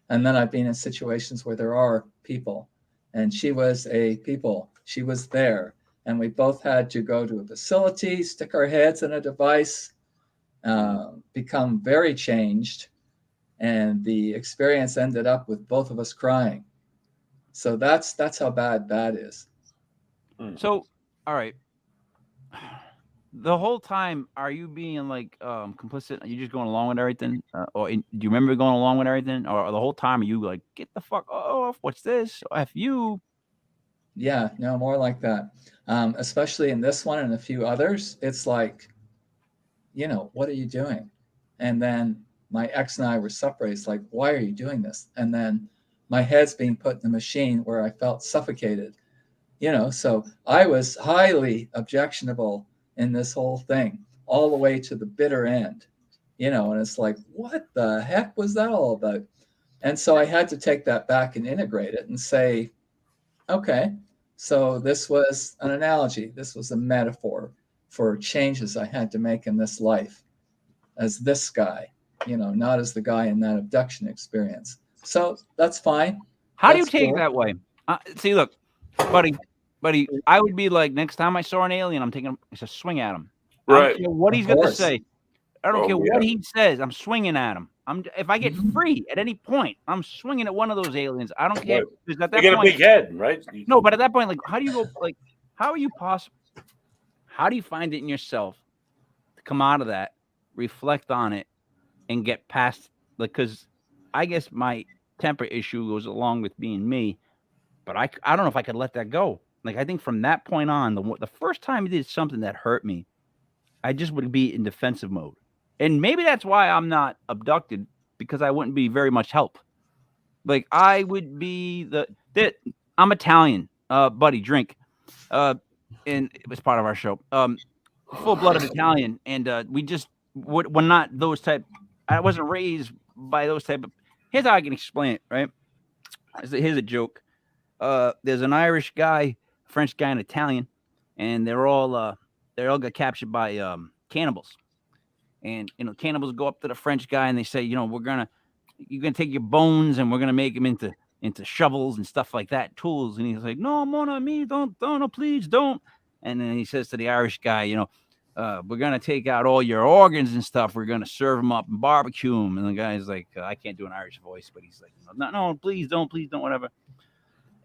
And then I've been in situations where there are people. And she was a people. She was there. And we both had to go to a facility, stick our heads in a device, become very changed. And the experience ended up with both of us crying. So that's how bad that is. So, all right. The whole time, are you being like complicit? Are you just going along with everything, or do you remember going along with everything, or the whole time are you like, get the fuck off? What's this? F you? Yeah, no, more like that. Especially in this one and a few others, it's like, what are you doing? And then my ex and I were separated. It's like, why are you doing this? And then my head's being put in the machine where I felt suffocated. So I was highly objectionable in this whole thing, all the way to the bitter end, and it's like, what the heck was that all about? And so I had to take that back and integrate it and say, okay, so this was an analogy. This was a metaphor for changes I had to make in this life as this guy, not as the guy in that abduction experience. So that's fine. How do you That's take it cool. that way? See, look, buddy, I would be like, next time I saw an alien, I'm taking a swing at him. I Right. don't care what Of he's going to course. say. I don't Oh, care yeah. what he says. I'm swinging at him. If I get Mhm. free at any point, I'm swinging at one of those aliens. I don't care. Right. Because at They that get a point, big head, right? no, but at that point, like, how do you go? Like, how are you possible? How do you find it in yourself to come out of that, reflect on it, and get past? Like, because I guess my temper issue goes along with being me, but I don't know if I could let that go. Like, I think from that point on, the first time he did something that hurt me, I just would be in defensive mode. And maybe that's why I'm not abducted, because I wouldn't be very much help. Like, I would be I'm Italian, buddy, drink. And it was part of our show. Full-blooded Italian, and we're not those type. I wasn't raised by those type of. Here's how I can explain it, right? Here's a joke. There's an Irish guy, French guy, and Italian, and they all got captured by cannibals. And cannibals go up to the French guy and they say, you're gonna take your bones and we're gonna make them into shovels and stuff like that, tools. And he's like, no, mon ami, don't, no, please don't. And then he says to the Irish guy, we're gonna take out all your organs and stuff. We're gonna serve them up and barbecue them. And the guy's like, I can't do an Irish voice, but he's like, no, please don't, whatever.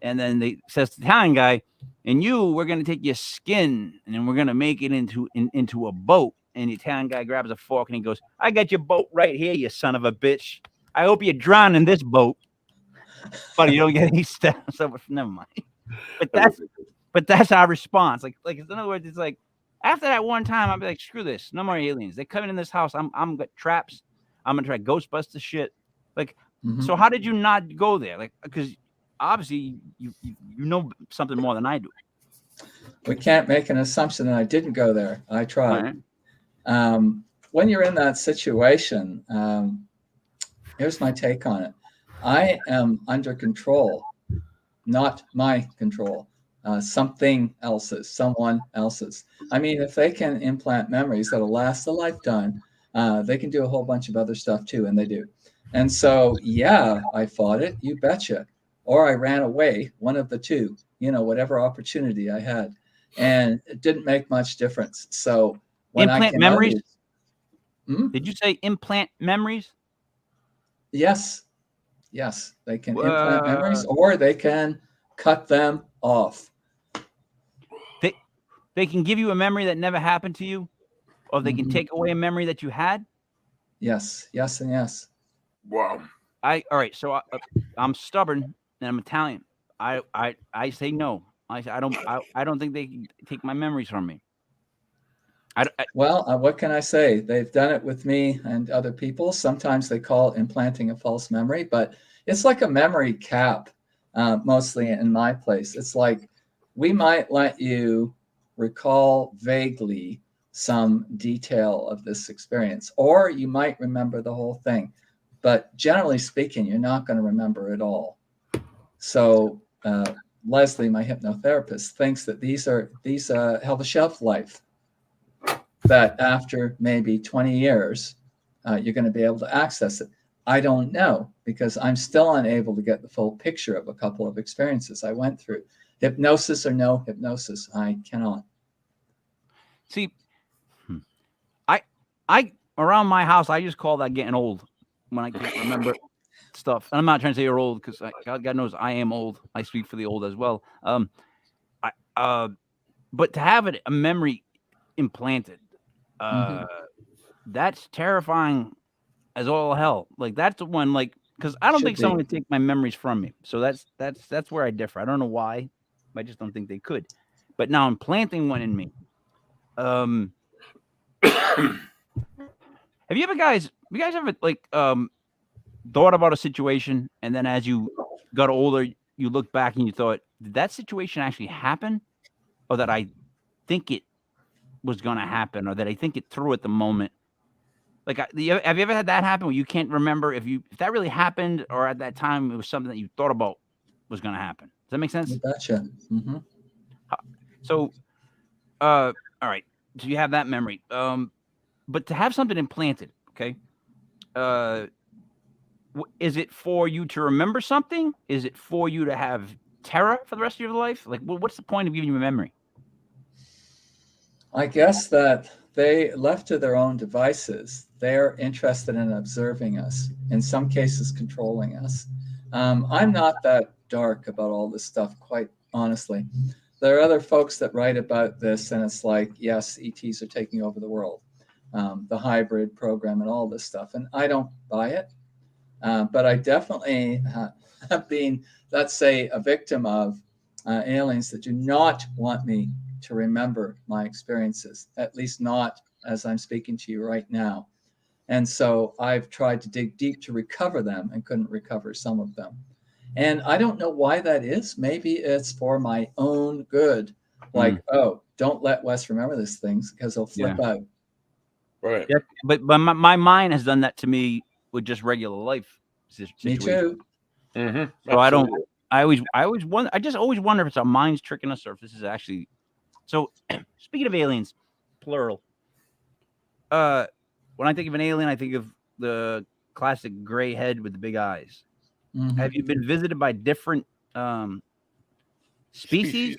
And then they says to the Italian guy, and we're gonna take your skin and then we're gonna make it into a boat. And the Italian guy grabs a fork and he goes, I got your boat right here, you son of a bitch. I hope you drown in this boat. But you don't get any stuff. So never mind. But that's our response. Like in other words, it's like after that one time, I'll be like, screw this. No more aliens. They're coming in this house. I'm got traps. I'm gonna try Ghostbuster shit. Like, So how did you not go there? Like, because obviously you know something more than I do. We can't make an assumption that I didn't go there. I tried. Right. When you're in that situation, here's my take on it. I am under control, not my control. Something else's, someone else's. I mean, if they can implant memories that'll last a lifetime, they can do a whole bunch of other stuff too, and they do. And so, yeah, I fought it, you betcha. Or I ran away, one of the two, whatever opportunity I had. And it didn't make much difference. So when implant I came memories? Out, Did you say implant memories? Yes, they can implant memories, or they can cut them off. They can give you a memory that never happened to you, or they can take away a memory that you had. Yes, and yes. Wow. All right. So I'm stubborn and I'm Italian. I say no. I don't think they can take my memories from me. Well, what can I say? They've done it with me and other people. Sometimes they call implanting a false memory, but it's like a memory cap, mostly in my place. It's like we might let you recall vaguely some detail of this experience, or you might remember the whole thing. But generally speaking, you're not going to remember it all. So Leslie, my hypnotherapist, thinks that these have a shelf life. that after maybe 20 years, you're going to be able to access it. I don't know, because I'm still unable to get the full picture of a couple of experiences I went through. Hypnosis or no hypnosis, I cannot. See, I around my house, I just call that getting old when I can't remember stuff. And I'm not trying to say you're old, because God knows I am old. I speak for the old as well. But to have a memory implanted, that's terrifying as all hell. Like, that's the one, like, because I don't think someone would take my memories from me. So that's where I differ. I don't know why. I just don't think they could. But now implanting one in me. Have you guys ever like thought about a situation, and then as you got older, you look back and you thought, did that situation actually happen, or that I think it was going to happen, or that I think it through at the moment? Like, have you ever had that happen where you can't remember if that really happened, or at that time it was something that you thought about was going to happen? Does that make sense? Gotcha. So, all right. So you have that memory. But to have something implanted, okay? Is it for you to remember something? Is it for you to have terror for the rest of your life? Like, what's the point of giving you a memory? I guess that they, left to their own devices, they're interested in observing us, in some cases controlling us. I'm not that dark about all this stuff, quite honestly. There are other folks that write about this, and it's like, yes, ETs are taking over the world, the hybrid program and all this stuff. And I don't buy it. But I definitely have been, let's say, a victim of aliens that do not want me to remember my experiences, at least not as I'm speaking to you right now. And so I've tried to dig deep to recover them and couldn't recover some of them. And I don't know why that is. Maybe it's for my own good. Like, oh, don't let Wes remember these things because he'll flip out. Right. Yeah, but my mind has done that to me with just regular life situation. Me too. So I don't. I always wonder. I just always wonder if it's our minds tricking us, or if this is actually. So, speaking of aliens, plural. When I think of an alien, I think of the classic gray head with the big eyes. Have you been visited by different species?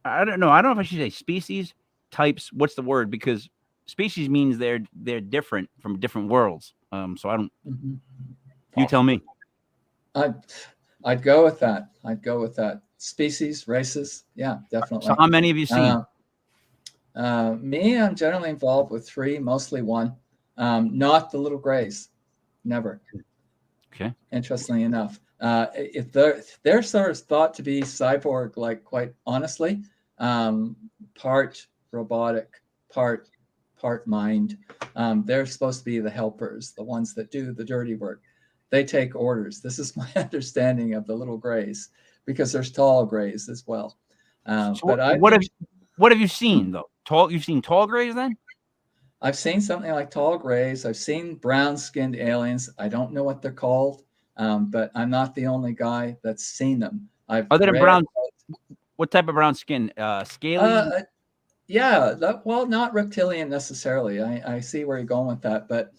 I don't know. I don't know if I should say species, types. What's the word? Because species means they're different from different worlds. So I don't. You tell me. I'd go with that. Species, races, yeah, definitely. So how many have you seen? Me, I'm generally involved with 3, mostly 1. Not the little grays, never. Okay. Interestingly enough, if they're sort of thought to be cyborg, like, quite honestly, part robotic, part mind. They're supposed to be the helpers, the ones that do the dirty work. They take orders. This is my understanding of the little grays, because there's tall grays as well. So what have you seen though? You've seen tall grays then? I've seen something like tall grays. I've seen brown-skinned aliens. I don't know what they're called, but I'm not the only guy that's seen them. Are they brown? What type of brown skin? Scaly? Yeah. Well, not reptilian necessarily. I see where you're going with that, but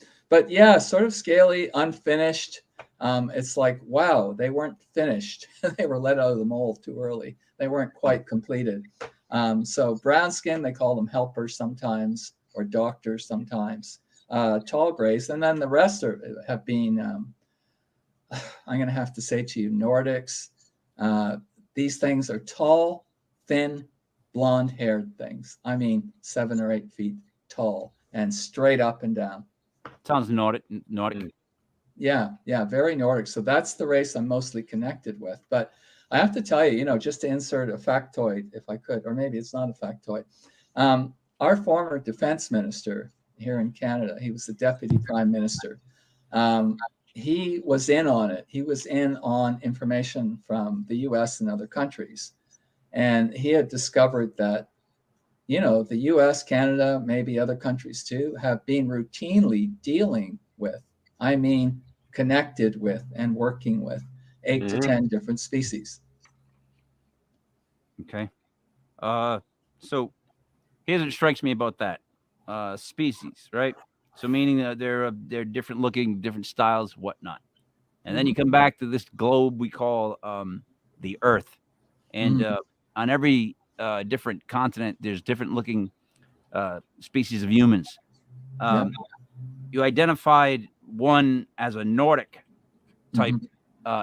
yeah, sort of scaly, unfinished. It's like, wow, they weren't finished. They were let out of the mold too early. They weren't quite completed. So brown skin, they call them helpers sometimes, or doctors sometimes. Tall grays, and then the rest have been. I'm going to have to say to you, Nordics. These things are tall, thin, blonde-haired things. I mean, 7 or 8 feet tall and straight up and down. Sounds Nordic. Yeah, very Nordic. So that's the race I'm mostly connected with. But I have to tell you, just to insert a factoid, if I could, or maybe it's not a factoid. Our former defense minister here in Canada, he was the deputy prime minister. He was in on it. He was in on information from the US and other countries. And he had discovered that, the US, Canada, maybe other countries too, have been routinely dealing with, connected with and working with 8 to 10 different species. Okay. So here's what strikes me about that. species, right? So meaning that they're different looking, different styles, whatnot. And then you come back to this globe we call the Earth, and on every different continent, there's different looking species of humans. You identified one as a Nordic type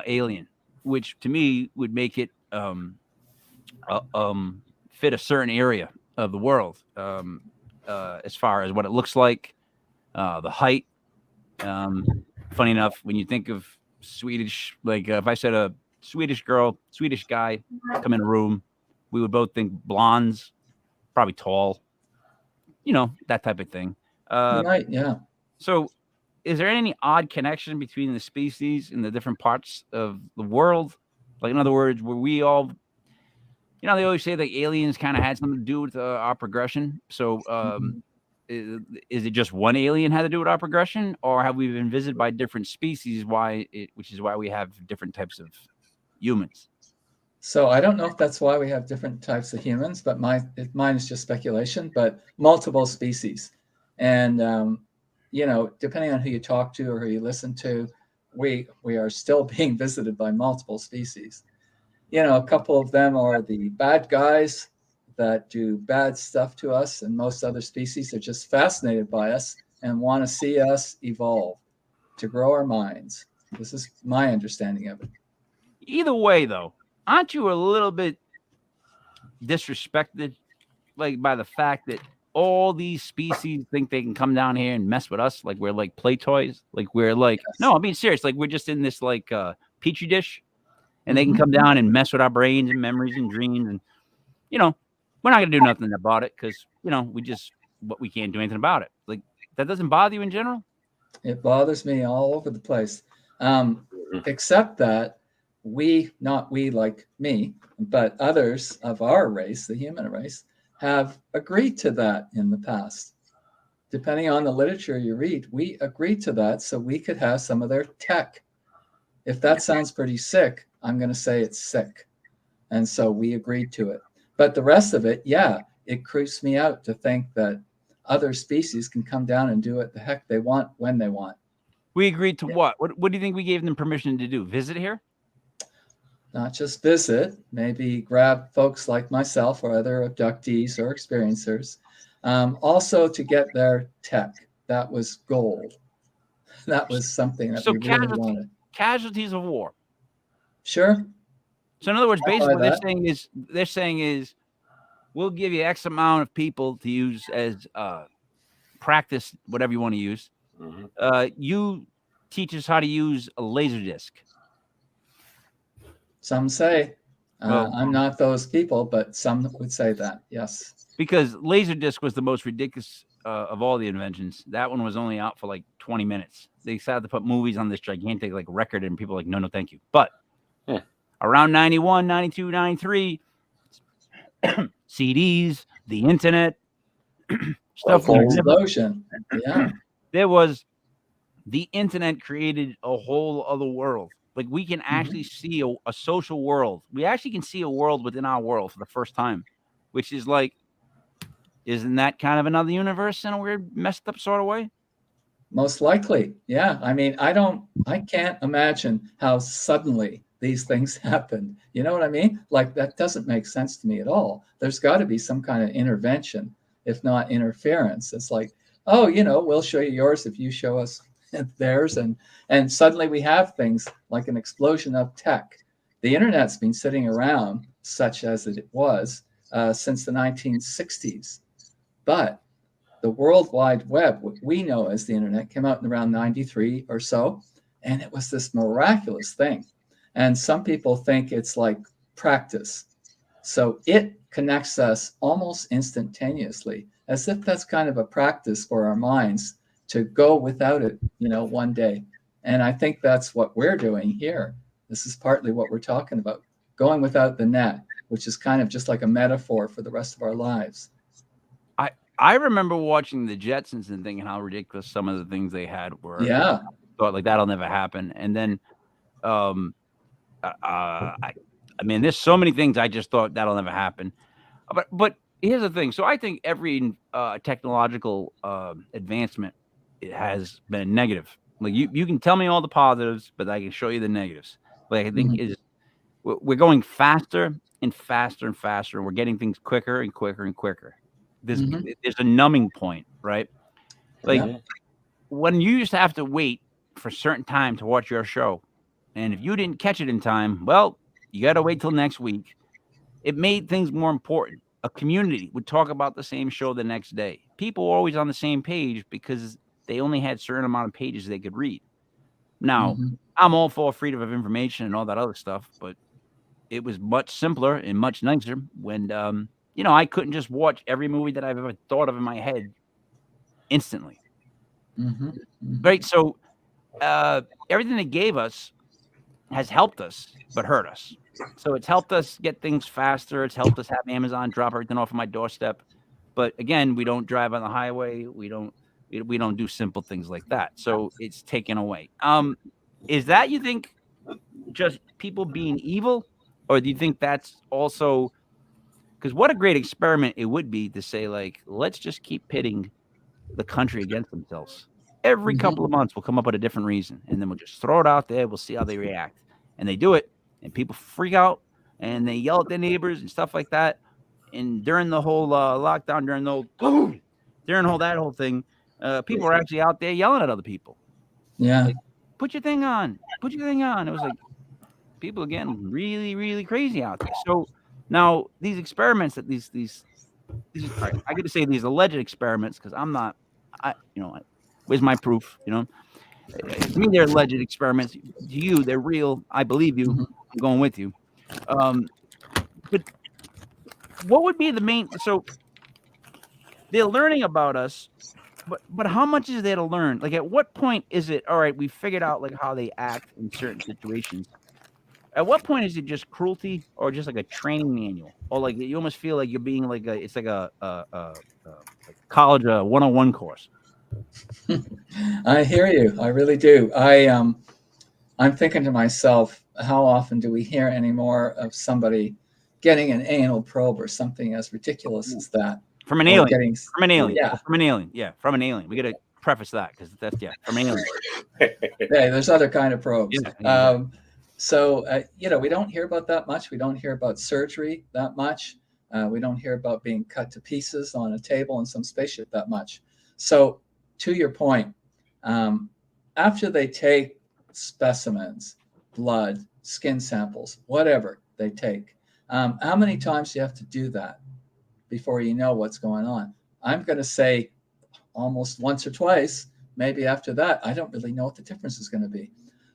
alien, which to me would make it fit a certain area of the world, as far as what it looks like, the height. Funny enough, when you think of Swedish, like if I said a Swedish girl, Swedish guy come in a room, we would both think blondes, probably tall, that type of thing. Right, yeah. So is there any odd connection between the species in the different parts of the world? Like, in other words, were we all, they always say that aliens kind of had something to do with our progression. So is it just one alien had to do with our progression, or have we been visited by different species, which is why we have different types of humans? So I don't know if that's why we have different types of humans, but mine is just speculation, but multiple species. And, depending on who you talk to or who you listen to, we are still being visited by multiple species. A couple of them are the bad guys that do bad stuff to us, and most other species are just fascinated by us and want to see us evolve to grow our minds. This is my understanding of it. Either way, though, aren't you a little bit disrespected, like, by the fact that all these species think they can come down here and mess with us like we're like play toys? Like we're like, no, I'm being serious. Like we're just in this like petri dish, and they can come down and mess with our brains and memories and dreams, and we're not gonna do nothing about it because we can't do anything about it. Like, that doesn't bother you in general? It bothers me all over the place, except that not we like me, but others of our race, the human race, have agreed to that in the past. Depending on the literature you read, we agreed to that so we could have some of their tech. If that sounds pretty sick, I'm going to say it's sick. And so we agreed to it. But the rest of it, it creeps me out to think that other species can come down and do what the heck they want when they want. We agreed to what? What do you think we gave them permission to do? Visit here? Not just visit, maybe grab folks like myself or other abductees or experiencers. Also to get their tech. That was gold. That was something that we really wanted. Casualties of war. Sure. So in other words, basically what they're saying is we'll give you X amount of people to use as practice, whatever you want to use. You teach us how to use a laser disc. Some say. I'm not those people, but some would say that, yes. Because Laserdisc was the most ridiculous of all the inventions. That one was only out for like 20 minutes. They decided to put movies on this gigantic like record, and people were like, no, thank you. But around 91, 92, 93, CDs, the internet, stuff like explosion. Yeah. There was the internet created a whole other world. Like we can actually see a social world. We actually can see a world within our world for the first time, which is like, isn't that kind of another universe in a weird, messed up sort of way? Most likely. Yeah. I mean, I can't imagine how suddenly these things happen. You know what I mean? Like that doesn't make sense to me at all. There's got to be some kind of intervention, if not interference. It's like, oh, we'll show you yours if you show us theirs. And suddenly we have things like an explosion of tech. The internet's been sitting around, such as it was, since the 1960s. But the World Wide Web, what we know as the internet, came out in around 93 or so. And it was this miraculous thing. And some people think it's like practice. So it connects us almost instantaneously, as if that's kind of a practice for our minds to go without it, one day. And I think that's what we're doing here. This is partly what we're talking about, going without the net, which is kind of just like a metaphor for the rest of our lives. I remember watching the Jetsons and thinking how ridiculous some of the things they had were. Yeah. Thought like that'll never happen. And then, I mean, there's so many things I just thought that'll never happen. But here's the thing. So I think every technological advancement, it has been negative. Like you can tell me all the positives, but I can show you the negatives. Like I think is we're going faster and faster and faster, and we're getting things quicker and quicker and quicker. There's a numbing point, right? Like Yeah. when you used to have to wait for a certain time to watch your show, and if you didn't catch it in time, well, you got to wait till next week. It made things more important. A community would talk about the same show the next day. People were always on the same page because they only had a certain amount of pages they could read. Now, I'm all for freedom of information and all that other stuff, but it was much simpler and much nicer when, I couldn't just watch every movie that I've ever thought of in my head instantly. Right? So everything they gave us has helped us, but hurt us. So it's helped us get things faster. It's helped us have Amazon drop everything off of my doorstep. But again, we don't drive on the highway. We don't do simple things like that. So it's taken away. Is that, you think, just people being evil, or do you think that's also because what a great experiment it would be to say, like, let's just keep pitting the country against themselves. Every couple of months, we'll come up with a different reason, and then we'll just throw it out there. We'll see how they react. And they do it, and people freak out, and they yell at their neighbors and stuff like that. And during the whole lockdown, during that whole thing, people were actually out there yelling at other people. Yeah. Like, put your thing on. Put your thing on. It was like people getting really, really crazy out there. So now these experiments that these I got to say these alleged experiments, because I'm not, where's my proof? To me, they're alleged experiments. To you, they're real. I believe you. I'm going with you. But what would be the main? So they're learning about us, but how much is there to learn? Like, at what point is it all right? We figured out like how they act in certain situations. At what point is it just cruelty, or just like a training manual, or like you almost feel like you're being like it's like a college 101 course? I hear you. I really do. I'm thinking to myself, how often do we hear anymore of somebody getting an anal probe or something as ridiculous as that? From an alien. Yeah. From an alien. Yeah, from an alien. We got to preface that because that's from an alien. Yeah, there's other kind of probes. Yeah. So we don't hear about that much. We don't hear about surgery that much. We don't hear about being cut to pieces on a table in some spaceship that much. So to your point, after they take specimens, blood, skin samples, whatever they take, how many times do you have to do that before you know what's going on? I'm going to say almost once or twice. Maybe after that, I don't really know what the difference is going to be.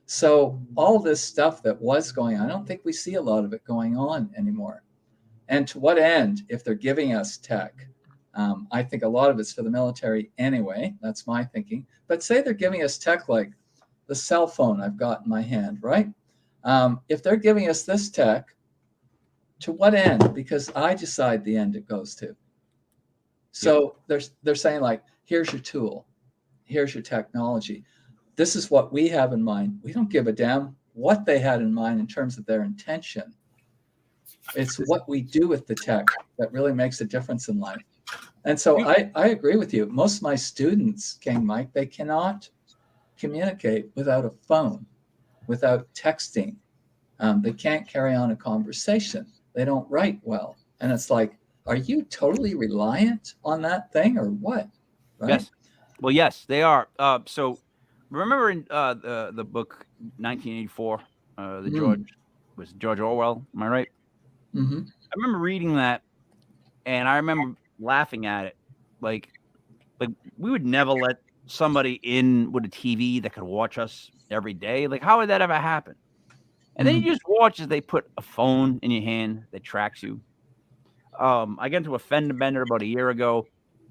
So all this stuff that was going on, I don't think we see a lot of it going on anymore. And to what end, if they're giving us tech? I think a lot of it's for the military anyway. That's my thinking. But say they're giving us tech like the cell phone I've got in my hand, right? If they're giving us this tech, to what end? Because I decide the end it goes to. So they're saying, like, here's your tool. Here's your technology. This is what we have in mind. We don't give a damn what they had in mind in terms of their intention. It's what we do with the tech that really makes a difference in life. And so I agree with you. Most of my students, King Mike, they cannot communicate without a phone, without texting. They can't carry on a conversation. They don't write well. And it's like, are you totally reliant on that thing or what? Right? Yes. Well, yes, they are. So remember in the book 1984, George Orwell? Am I right? Mm-hmm. I remember reading that, and I remember laughing at it. Like we would never let somebody in with a TV that could watch us every day. Like, how would that ever happen? And then you just watch as they put a phone in your hand that tracks you. I got into a fender bender about a year ago,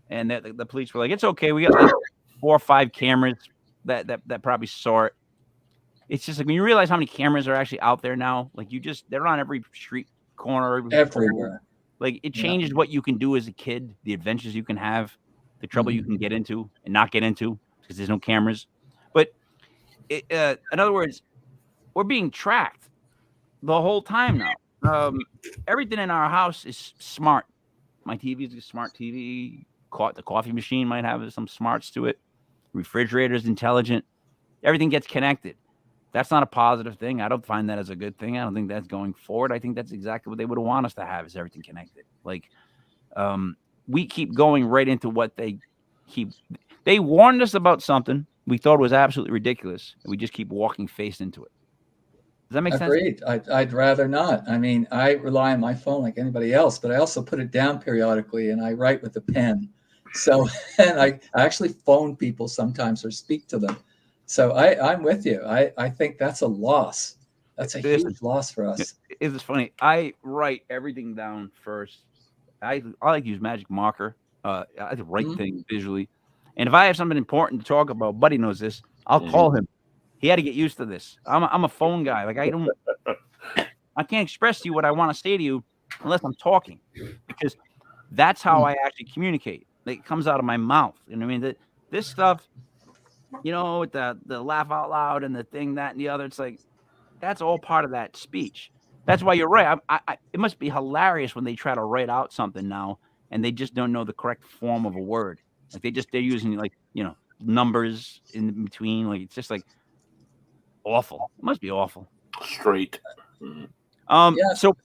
and the police were like, "It's okay. We got like 4 or 5 cameras that probably saw it." It's just like when you realize how many cameras are actually out there now. Like they're on every street corner, everywhere. Like it changes what you can do as a kid, the adventures you can have, the trouble you can get into and not get into because there's no cameras. But in other words, we're being tracked the whole time now. Everything in our house is smart. My TV is a smart TV. The coffee machine might have some smarts to it. Refrigerator's intelligent. Everything gets connected. That's not a positive thing. I don't find that as a good thing. I don't think that's going forward. I think that's exactly what they would want us to have, is everything connected. Like, we keep going right into what they warned us about something we thought was absolutely ridiculous, and we just keep walking face into it. Does that make sense? Agreed. I'd rather not. I mean, I rely on my phone like anybody else, but I also put it down periodically and I write with a pen. So, and I actually phone people sometimes or speak to them. So I'm with you. I think that's a loss. That's a huge loss for us. It's funny. I write everything down first. I like to use magic marker. I like to write things visually. And if I have something important to talk about, Buddy knows this, I'll call him. He had to get used to this. I'm a phone guy. Like, I can't express to you what I want to say to you unless I'm talking, because that's how I actually communicate. Like, it comes out of my mouth. You know what I mean? This stuff, you know, with the laugh out loud and the thing, that, and the other, it's like, that's all part of that speech. That's why you're right. It must be hilarious when they try to write out something now and they just don't know the correct form of a word. Like, they're using, like, you know, numbers in between. Like, it's just like awful. It must be awful. Straight. So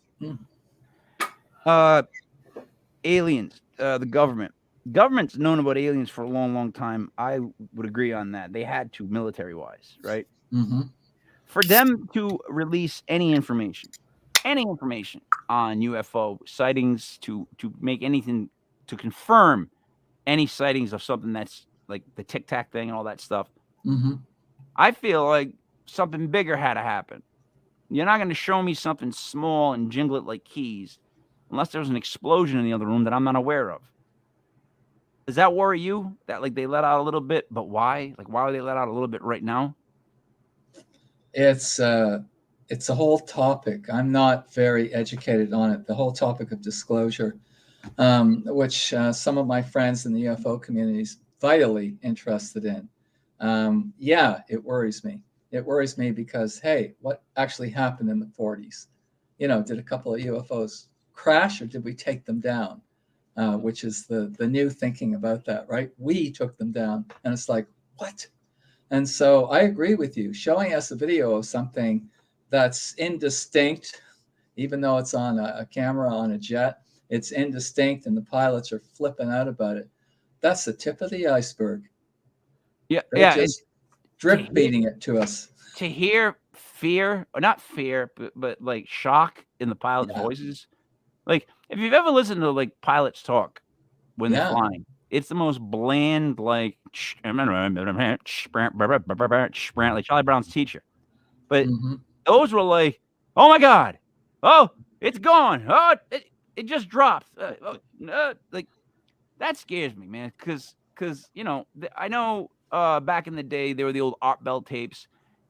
aliens, the government's known about aliens for a long, long time. I would agree on that. They had to, military wise, right? For them to release any information on UFO sightings, to make anything, to confirm any sightings of something that's like the Tic Tac thing and all that stuff, I feel like something bigger had to happen. You're not going to show me something small and jingle it like keys unless there was an explosion in the other room that I'm not aware of. Does that worry you, that like they let out a little bit, but why? Like, why would they let out a little bit right now? It's a whole topic. I'm not very educated on it. The whole topic of disclosure, which some of my friends in the UFO community is vitally interested in. Yeah, it worries me. It worries me because, hey, what actually happened in the 40s? You know, did a couple of UFOs crash or did we take them down? Which is the new thinking about that, right? We took them down. And it's like, what? And so I agree with you. Showing us a video of something that's indistinct, even though it's on a camera on a jet, it's indistinct and the pilots are flipping out about it. That's the tip of the iceberg. They're just drip feeding it to us. To hear fear, or not fear, but like shock in the pilots' voices. Like, if you've ever listened to like pilots talk when they're flying, it's the most bland, like like Charlie Brown's teacher. But those were like, oh my God, oh, it's gone, oh, it just dropped. Like, that scares me, man, because you know, I know back in the day there were the old Art Bell tapes,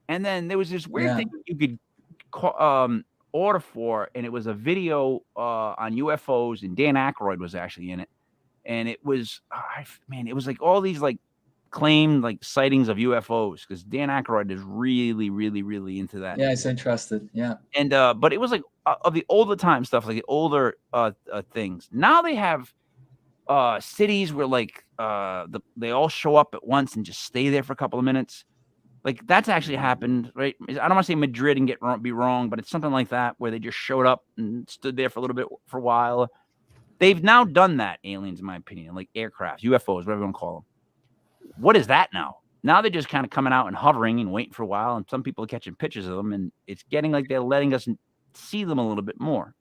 and then there was this weird thing you could order for, and it was a video on UFOs, and Dan Aykroyd was actually in it. And it was, it was like all these like claimed like sightings of UFOs, because Dan Aykroyd is really, really, really into that. Yeah, he's interested. Yeah. And but it was like of the older time stuff, like the older things. Now they have cities where like they all show up at once and just stay there for a couple of minutes. Like, that's actually happened, right? I don't want to say Madrid and be wrong, but it's something like that, where they just showed up and stood there for a little bit, for a while. They've now done that, aliens, in my opinion, like aircraft, UFOs, whatever you want to call them. What is that now? Now they're just kind of coming out and hovering and waiting for a while, and some people are catching pictures of them, and it's getting like they're letting us see them a little bit more.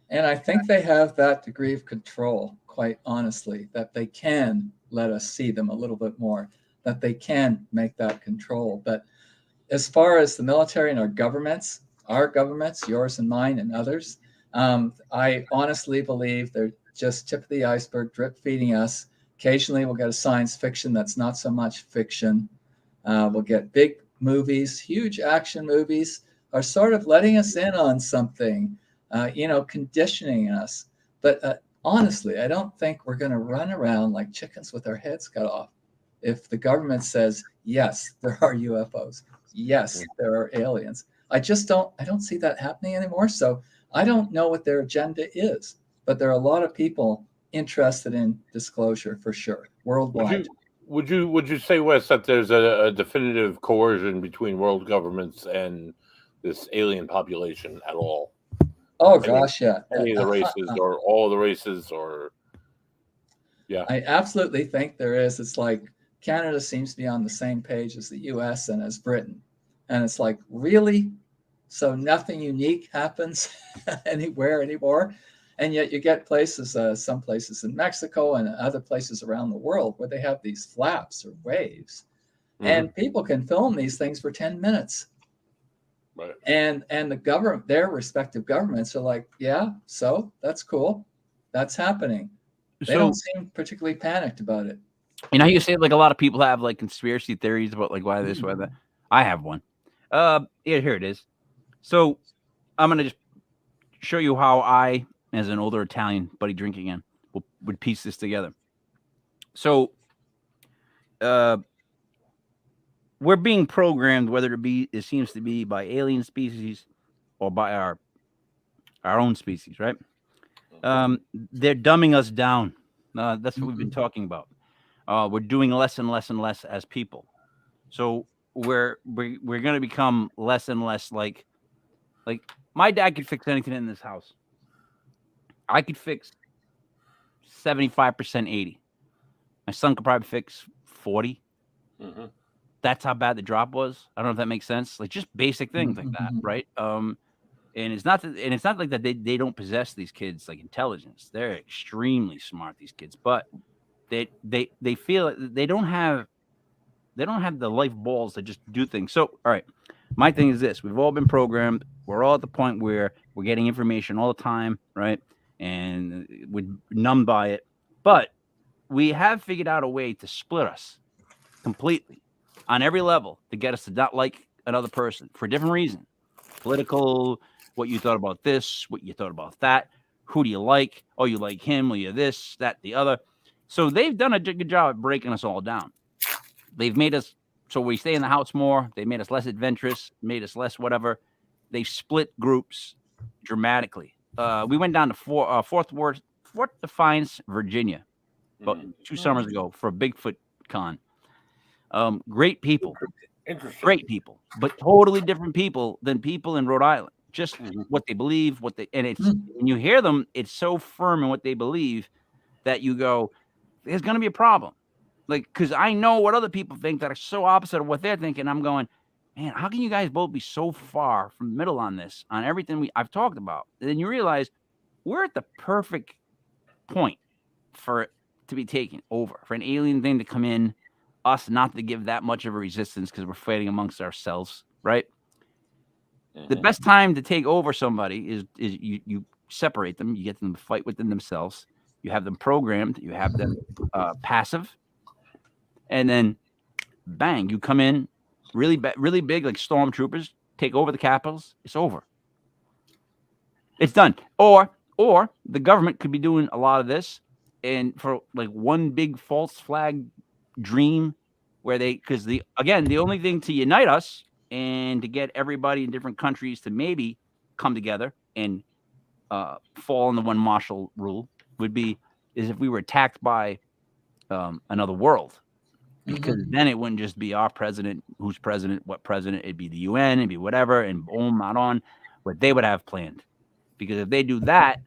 And I think they have that degree of control, quite honestly, that they can let us see them a little bit more, that they can make that control. But as far as the military and our governments, yours and mine and others, I honestly believe they're just tip of the iceberg, drip feeding us. Occasionally we'll get a science fiction that's not so much fiction. We'll get big movies, huge action movies are sort of letting us in on something, conditioning us. But honestly, I don't think we're going to run around like chickens with our heads cut off. If the government says, yes, there are UFOs, yes, there are aliens. I don't see that happening anymore. So I don't know what their agenda is. but there are a lot of people interested in disclosure for sure, worldwide. Would you say, Wes, that there's a definitive coercion between world governments and this alien population at all? Oh gosh, yeah. Any of the races or all of the races, or yeah. I absolutely think there is. It's like Canada seems to be on the same page as the US and as Britain. And it's like, really? So nothing unique happens anywhere anymore. And yet you get places, some places in Mexico and other places around the world where they have these flaps or waves. And people can film these things for 10 minutes. Right. And the government, their respective governments are like, yeah, so that's cool. That's happening. They don't seem particularly panicked about it. You know, you say like a lot of people have like conspiracy theories about like why this, why that. I have one. Yeah, here it is. So I'm gonna just show you how I, as an older Italian buddy drinking in, would piece this together. So we're being programmed, whether it seems to be by alien species or by our own species, right? They're dumbing us down. That's what we've been talking about. We're doing less and less and less as people. So we're going to become less and less like my dad could fix anything in this house. I could fix 75%, 80. My son could probably fix 40. That's how bad the drop was. I don't know if that makes sense. Like just basic things like that, right? And it's not like that they don't possess, these kids, like intelligence. They're extremely smart, these kids, but they feel they don't have the life balls to just do things. So, all right, my thing is this: we've all been programmed. We're all at the point where we're getting information all the time, right? And we're numbed by it. But we have figured out a way to split us completely on every level to get us to not like another person for a different reason. Political, what you thought about this, what you thought about that. Who do you like? Oh, you like him, or you this, that, the other. So they've done a good job at breaking us all down. They've made us so we stay in the house more. They made us less adventurous, made us less whatever. They split groups dramatically. We went down to Fort Defiance, Virginia, about 2 summers ago for a Bigfoot con. Great people, great people, but totally different people than people in Rhode Island. Just what they believe, and it's when you hear them, it's so firm in what they believe that you go, there's going to be a problem. Like, because I know what other people think that are so opposite of what they're thinking. I'm going, man, how can you guys both be so far from the middle on this, on everything I've talked about? And then you realize we're at the perfect point for it to be taken over, for an alien thing to come in, us not to give that much of a resistance because we're fighting amongst ourselves, right? The best time to take over somebody is you separate them, you get them to fight within themselves, you have them programmed, you have them passive, and then bang, you come in really big, like stormtroopers, take over the capitals. It's over. It's done. Or the government could be doing a lot of this, and for like one big false flag dream, where because the only thing to unite us and to get everybody in different countries to maybe come together and fall in the one martial rule is if we were attacked by another world. Because then it wouldn't just be our president, who's president, what president. It'd be the UN, it'd be whatever, and boom, not on what they would have planned. Because if they do that,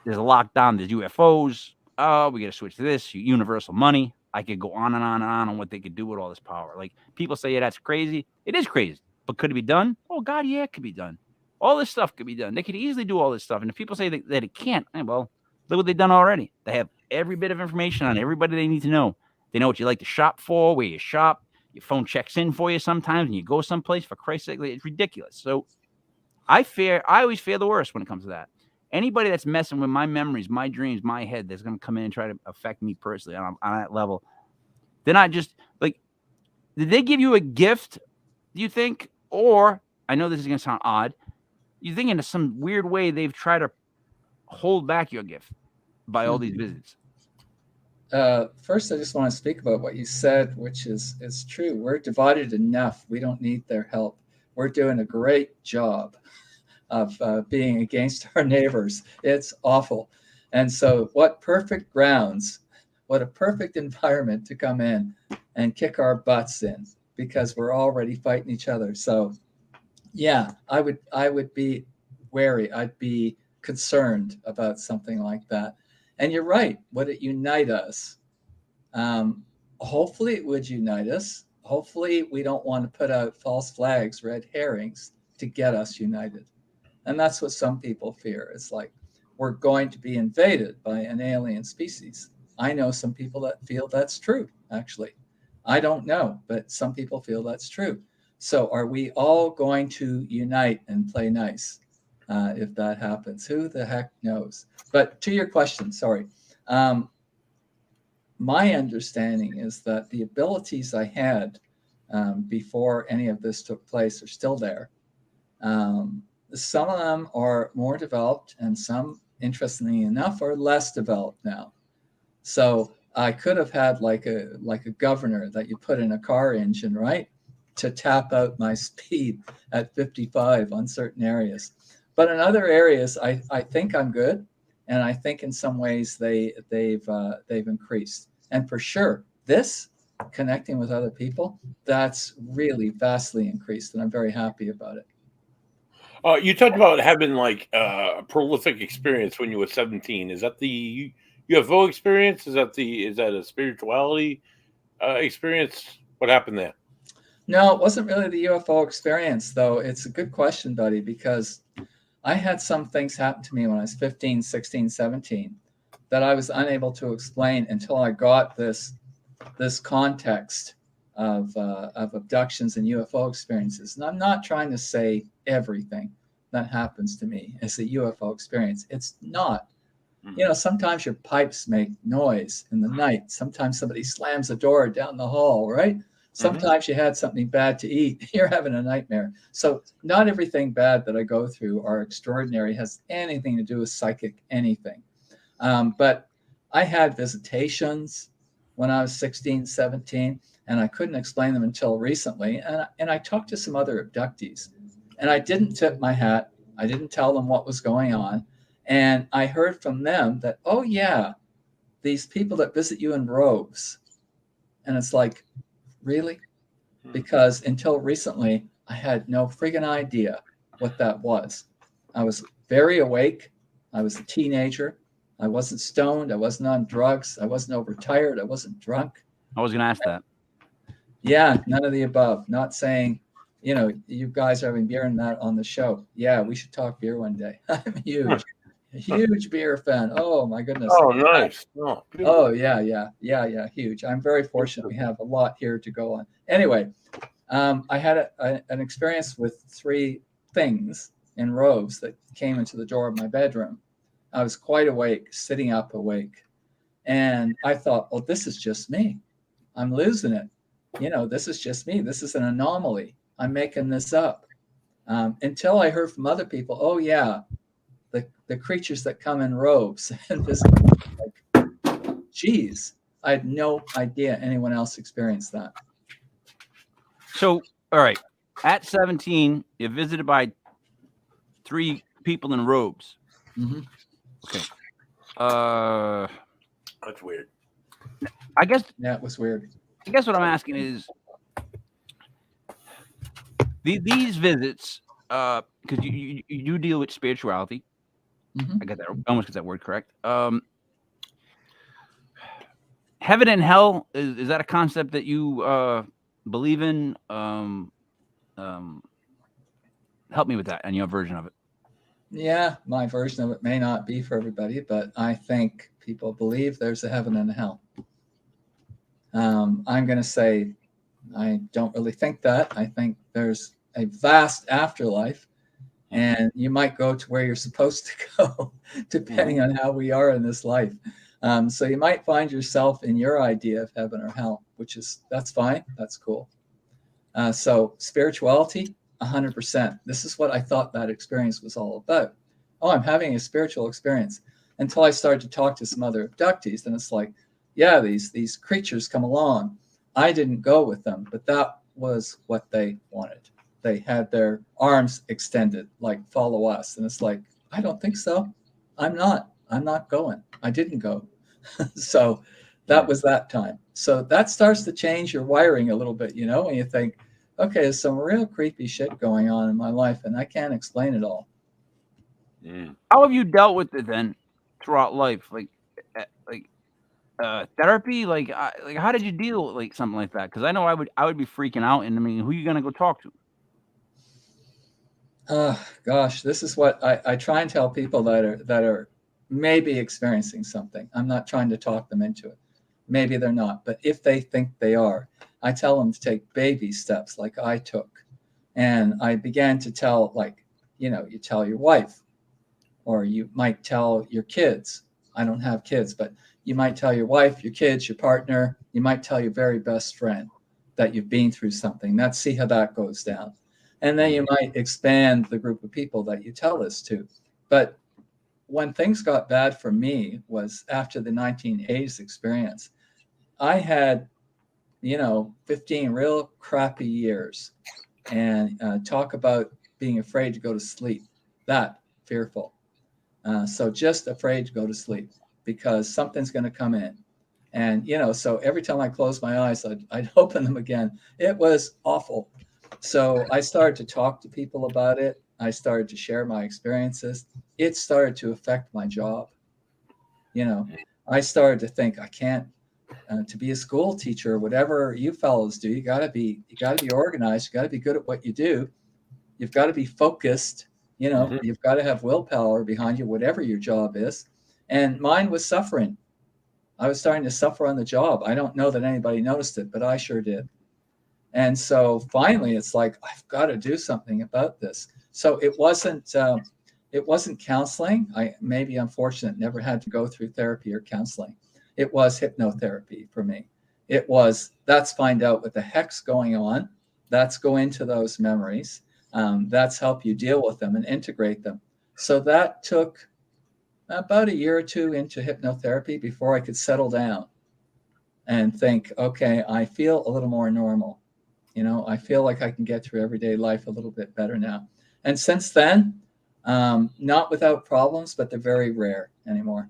there's a lockdown, there's UFOs. Oh, we got to switch to this, universal money. I could go on and on and on what they could do with all this power. Like people say, yeah, that's crazy. It is crazy, but could it be done? Oh God, yeah, it could be done. All this stuff could be done. They could easily do all this stuff. And if people say that it can't, well, look what they've done already. They have every bit of information on everybody they need to know. They know what you like to shop for, where you shop. Your phone checks in for you sometimes, and you go someplace. For Christ's sake, it's ridiculous. So I always fear the worst when it comes to that. Anybody that's messing with my memories, my dreams, my head, that's going to come in and try to affect me personally on that level, they're not just like, did they give you a gift, do you think? Or, I know this is going to sound odd, you think in some weird way they've tried to hold back your gift by all these visits? First, I just want to speak about what you said, which is true. We're divided enough. We don't need their help. We're doing a great job of being against our neighbors. It's awful. And so what perfect grounds, what a perfect environment to come in and kick our butts in, because we're already fighting each other. So yeah, I would be wary. I'd be concerned about something like that. And you're right. Would it unite us? Hopefully it would unite us. Hopefully we don't want to put out false flags, red herrings to get us united. And that's what some people fear. It's like we're going to be invaded by an alien species. I know some people that feel that's true, actually. I don't know, but some people feel that's true. So are we all going to unite and play nice if that happens? Who the heck knows? But to your question, sorry. My understanding is that the abilities I had before any of this took place are still there. Some of them are more developed, and some, interestingly enough, are less developed now. So I could have had like a governor that you put in a car engine, right, to tap out my speed at 55 on certain areas. But in other areas, I think I'm good, and I think in some ways they've increased. And for sure, this connecting with other people, that's really vastly increased, and I'm very happy about it. You talked about having like a prolific experience when you were 17. Is that the UFO experience? Is that a spirituality experience? What happened there? No, it wasn't really the UFO experience, though. It's a good question, buddy, because I had some things happen to me when I was 15, 16, 17 that I was unable to explain until I got this context of abductions and UFO experiences. And I'm not trying to say everything that happens to me is a UFO experience. It's not. You know, sometimes your pipes make noise in the night. Sometimes somebody slams a door down the hall, right? Sometimes you had something bad to eat. You're having a nightmare. So not everything bad that I go through or extraordinary has anything to do with psychic anything. But I had visitations when I was 16, 17, and I couldn't explain them until recently. And I talked to some other abductees, and I didn't tip my hat. I didn't tell them what was going on. And I heard from them that, oh, yeah, these people that visit you in robes. And it's like, really? Because until recently, I had no friggin' idea what that was. I was very awake. I was a teenager. I wasn't stoned. I wasn't on drugs. I wasn't overtired. I wasn't drunk. I was going to ask that. Yeah, none of the above. Not saying, you know, you guys are having beer and that on the show. Yeah, we should talk beer one day. I'm a huge beer fan. Oh, my goodness. Oh, nice. Oh, yeah, huge. I'm very fortunate. We have a lot here to go on. Anyway, I had an experience with 3 things in robes that came into the door of my bedroom. I was quite awake, sitting up awake. And I thought, well, this is just me. I'm losing it. You know, this is just me. This is an anomaly. I'm making this up. Until I heard from other people, oh, yeah, the creatures that come in robes. And this, like, geez, I had no idea anyone else experienced that. So, all right, at 17, you're visited by 3 people in robes. Mm-hmm. Okay. That's weird. I guess. Yeah, it was weird. I guess what I'm asking is these visits, because you do deal with spirituality. Mm-hmm. I got that. I almost get that word correct. Heaven and hell, is that a concept that you believe in? Help me with that and your version of it. Yeah, my version of it may not be for everybody, but I think people believe there's a heaven and a hell. I'm going to say I don't really think that. I think there's a vast afterlife, and you might go to where you're supposed to go, depending on how we are in this life. So you might find yourself in your idea of heaven or hell, that's fine. That's cool. So spirituality, 100%. This is what I thought that experience was all about. Oh, I'm having a spiritual experience, until I started to talk to some other abductees. And it's like, yeah, these creatures come along. I didn't go with them, but that was what they wanted. They had their arms extended, like, follow us. And it's like, I don't think so. I'm not I'm not going. I didn't go. So that was that time. So that starts to change your wiring a little bit, you know, when you think, okay, there's some real creepy shit going on in my life and I can't explain it all. How have you dealt with it then throughout life? Like therapy? Like how did you deal with like something like that? Because I know I would be freaking out, and I mean, who are you gonna go talk to? Gosh, this is what I try and tell people that are maybe experiencing something. I'm not trying to talk them into it. Maybe they're not, but if they think they are, I tell them to take baby steps like I took. And I began to tell, like, you know, you tell your wife, or you might tell your kids. I don't have kids, but you might tell your wife, your kids, your partner. You might tell your very best friend that you've been through something. Let's see how that goes down. And then you might expand the group of people that you tell this to. But when things got bad for me was after the 1980s experience. I had, 15 real crappy years, and talk about being afraid to go to sleep. That fearful. So just afraid to go to sleep because something's going to come in. And, so every time I closed my eyes, I'd open them again. It was awful. So I started to talk to people about it. I started to share my experiences. It started to affect my job. I started to think I can't, to be a school teacher, whatever you fellows do, you got to be organized. You got to be good at what you do. You've got to be focused. You've got to have willpower behind you, whatever your job is. And mine was suffering. I was starting to suffer on the job. I don't know that anybody noticed it, but I sure did. And so finally, it's like, I've got to do something about this. So it wasn't counseling. Maybe I'm fortunate, never had to go through therapy or counseling. It was hypnotherapy for me. It was, let's find out what the heck's going on. Let's go into those memories. That's help you deal with them and integrate them. So that took about a year or two into hypnotherapy before I could settle down and think, okay, I feel a little more normal. I feel like I can get through everyday life a little bit better now. And since then, not without problems, but they're very rare anymore.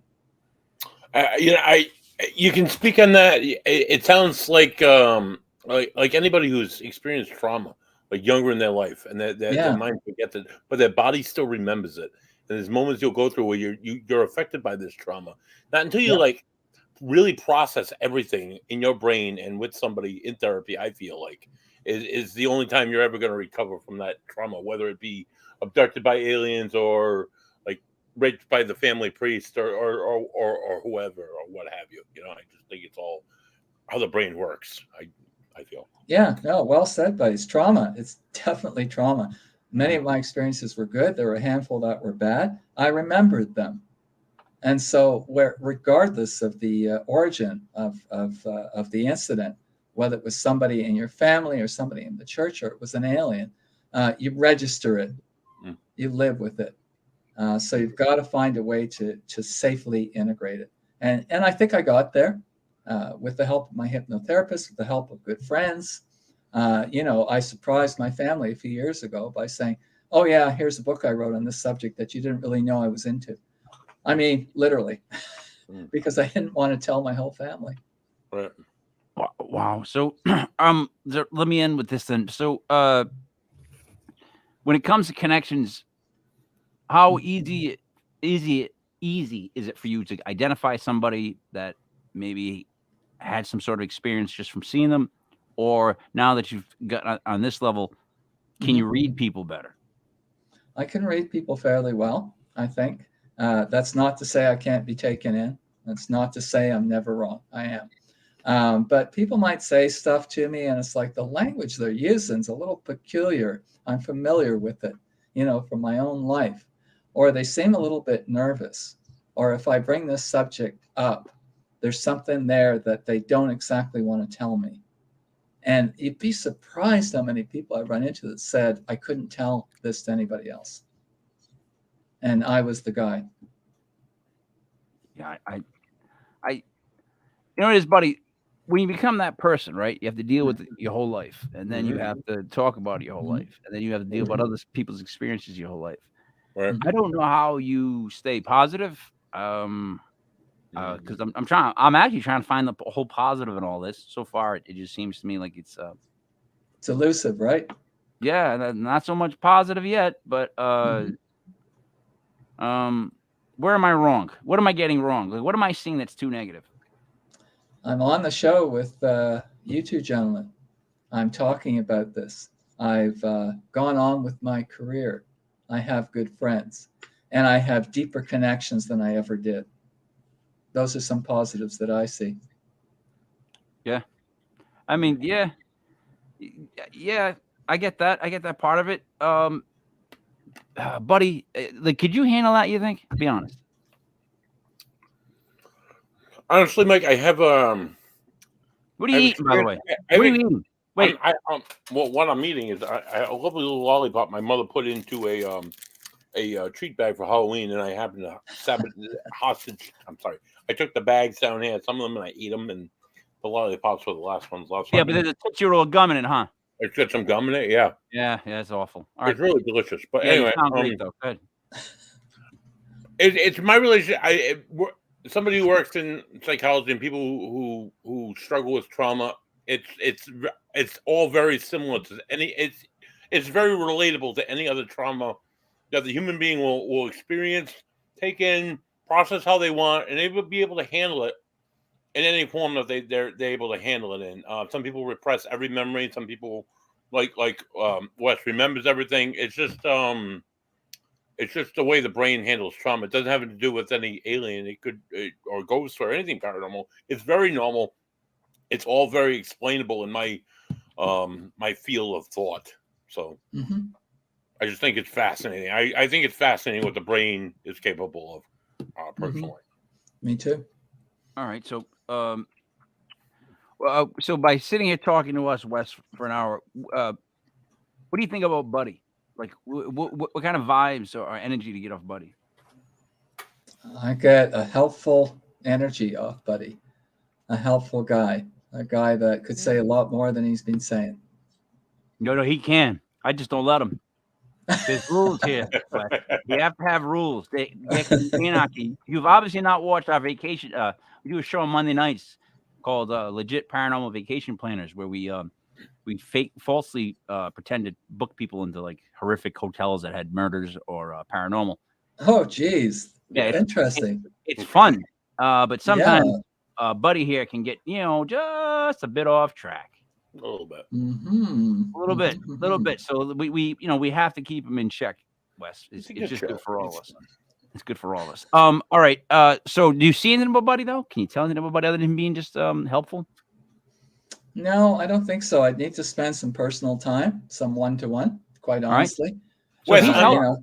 You can speak on that. It sounds like anybody who's experienced trauma, like younger in their life, and their mind forgets it, but their body still remembers it. And there's moments you'll go through where you're affected by this trauma. Not until you like really process everything in your brain and with somebody in therapy, I feel like is the only time you're ever going to recover from that trauma, whether it be abducted by aliens or like raped by the family priest or whoever or what have you. I just think it's all how the brain works. I feel. Yeah, no, well said, buddy. It's trauma. It's definitely trauma. Many of my experiences were good. There were a handful that were bad. I remembered them. And so, regardless of the origin of the incident, whether it was somebody in your family or somebody in the church or it was an alien, you register it, you live with it. So you've got to find a way to safely integrate it. And I think I got there with the help of my hypnotherapist, with the help of good friends. I surprised my family a few years ago by saying, "Oh yeah, here's a book I wrote on this subject that you didn't really know I was into." I mean, literally, because I didn't want to tell my whole family. Right. Wow. So, let me end with this then. So, when it comes to connections, how easy is it for you to identify somebody that maybe had some sort of experience just from seeing them, or now that you've got on this level, can you read people better? I can read people fairly well, I think. That's not to say I can't be taken in. That's not to say I'm never wrong. I am. But people might say stuff to me, and it's like the language they're using is a little peculiar. I'm familiar with it, from my own life. Or they seem a little bit nervous. Or if I bring this subject up, there's something there that they don't exactly want to tell me. And you'd be surprised how many people I run into that said, I couldn't tell this to anybody else. And I was the guy. Yeah, I it is, buddy. When you become that person, right, you have to deal with it your whole life, and then you have to talk about it your whole life, and then you have to deal about other people's experiences your whole life. Right. I don't know how you stay positive Because I'm actually trying to find the whole positive in all this. So far, it just seems to me like it's elusive, right? yeah, not so much positive yet, but where am I wrong? What am I getting wrong? Like, what am I seeing that's too negative? I'm on the show with you two gentlemen. I'm talking about this. I've gone on with my career. I have good friends, and I have deeper connections than I ever did. Those are some positives that I see. Yeah, I mean, yeah, I get that. I get that part of it. Buddy, like, could you handle that? You think? Be honest. Honestly, Mike, I have What are you eating, by the way? What are you eating? Wait, well, what I'm eating is a lovely little lollipop my mother put into a treat bag for Halloween, and I happened to stab it hostage. I'm sorry, I took the bags down here, some of them, and I eat them, and the lollipops were the last ones. yeah, but there's a tootsie-roll gum in it, huh? It's got some gum in it. Yeah, Yeah, it's awful. All right. it's really delicious. But Yeah, anyway, you sound great though. Good. it's my relationship. Somebody who works in psychology and people who struggle with trauma. It's all very similar to any. It's very relatable to any other trauma that the human being will experience, take in, process how they want, and they will be able to handle it in any form that they're able to handle it in. Some people repress every memory. Some people like Wes remembers everything. It's just the way the brain handles trauma. It doesn't have to do with any alien. It could or ghost or anything paranormal. It's very normal. It's all very explainable in my my field of thought. So I just think it's fascinating. I think it's fascinating what the brain is capable of, personally. Me too. All right, so so by sitting here talking to us, Wes, for an hour, what do you think about Buddy? Like, what kind of vibes or energy to get off Buddy? I get a helpful energy off Buddy, a helpful guy, a guy that could say a lot more than he's been saying. No, he can. I just don't let him. There's rules here. We have to have rules. There can be anarchy. You've obviously not watched our vacation. We do a show on Monday nights called Legit Paranormal Vacation Planners, where we falsely pretend to book people into like horrific hotels that had murders or paranormal. Oh, geez. Yeah, interesting. It's fun, but sometimes Buddy here can get just a bit off track. A little bit. A little bit. So we have to keep him in check, Wes. It's just good for all of us. It's good for all of us. All right. So do you see anything about Buddy though? Can you tell anything about Buddy other than being just helpful? No, I don't think so. I'd need to spend some personal time, some one-to-one, quite honestly. Right. So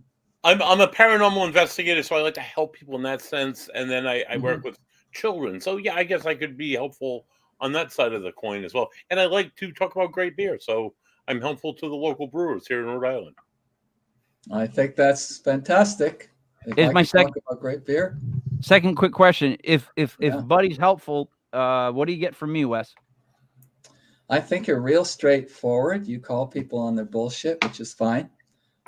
I'm a paranormal investigator, so I like to help people in that sense. And then I work with children. So yeah, I guess I could be helpful on that side of the coin as well. And I like to talk about great beer. So I'm helpful to the local brewers here in Rhode Island. I think that's fantastic. Is my second talk about great beer. Second quick question. If Buddy's helpful, what do you get from me, Wes? I think you're real straightforward. You call people on their bullshit, which is fine.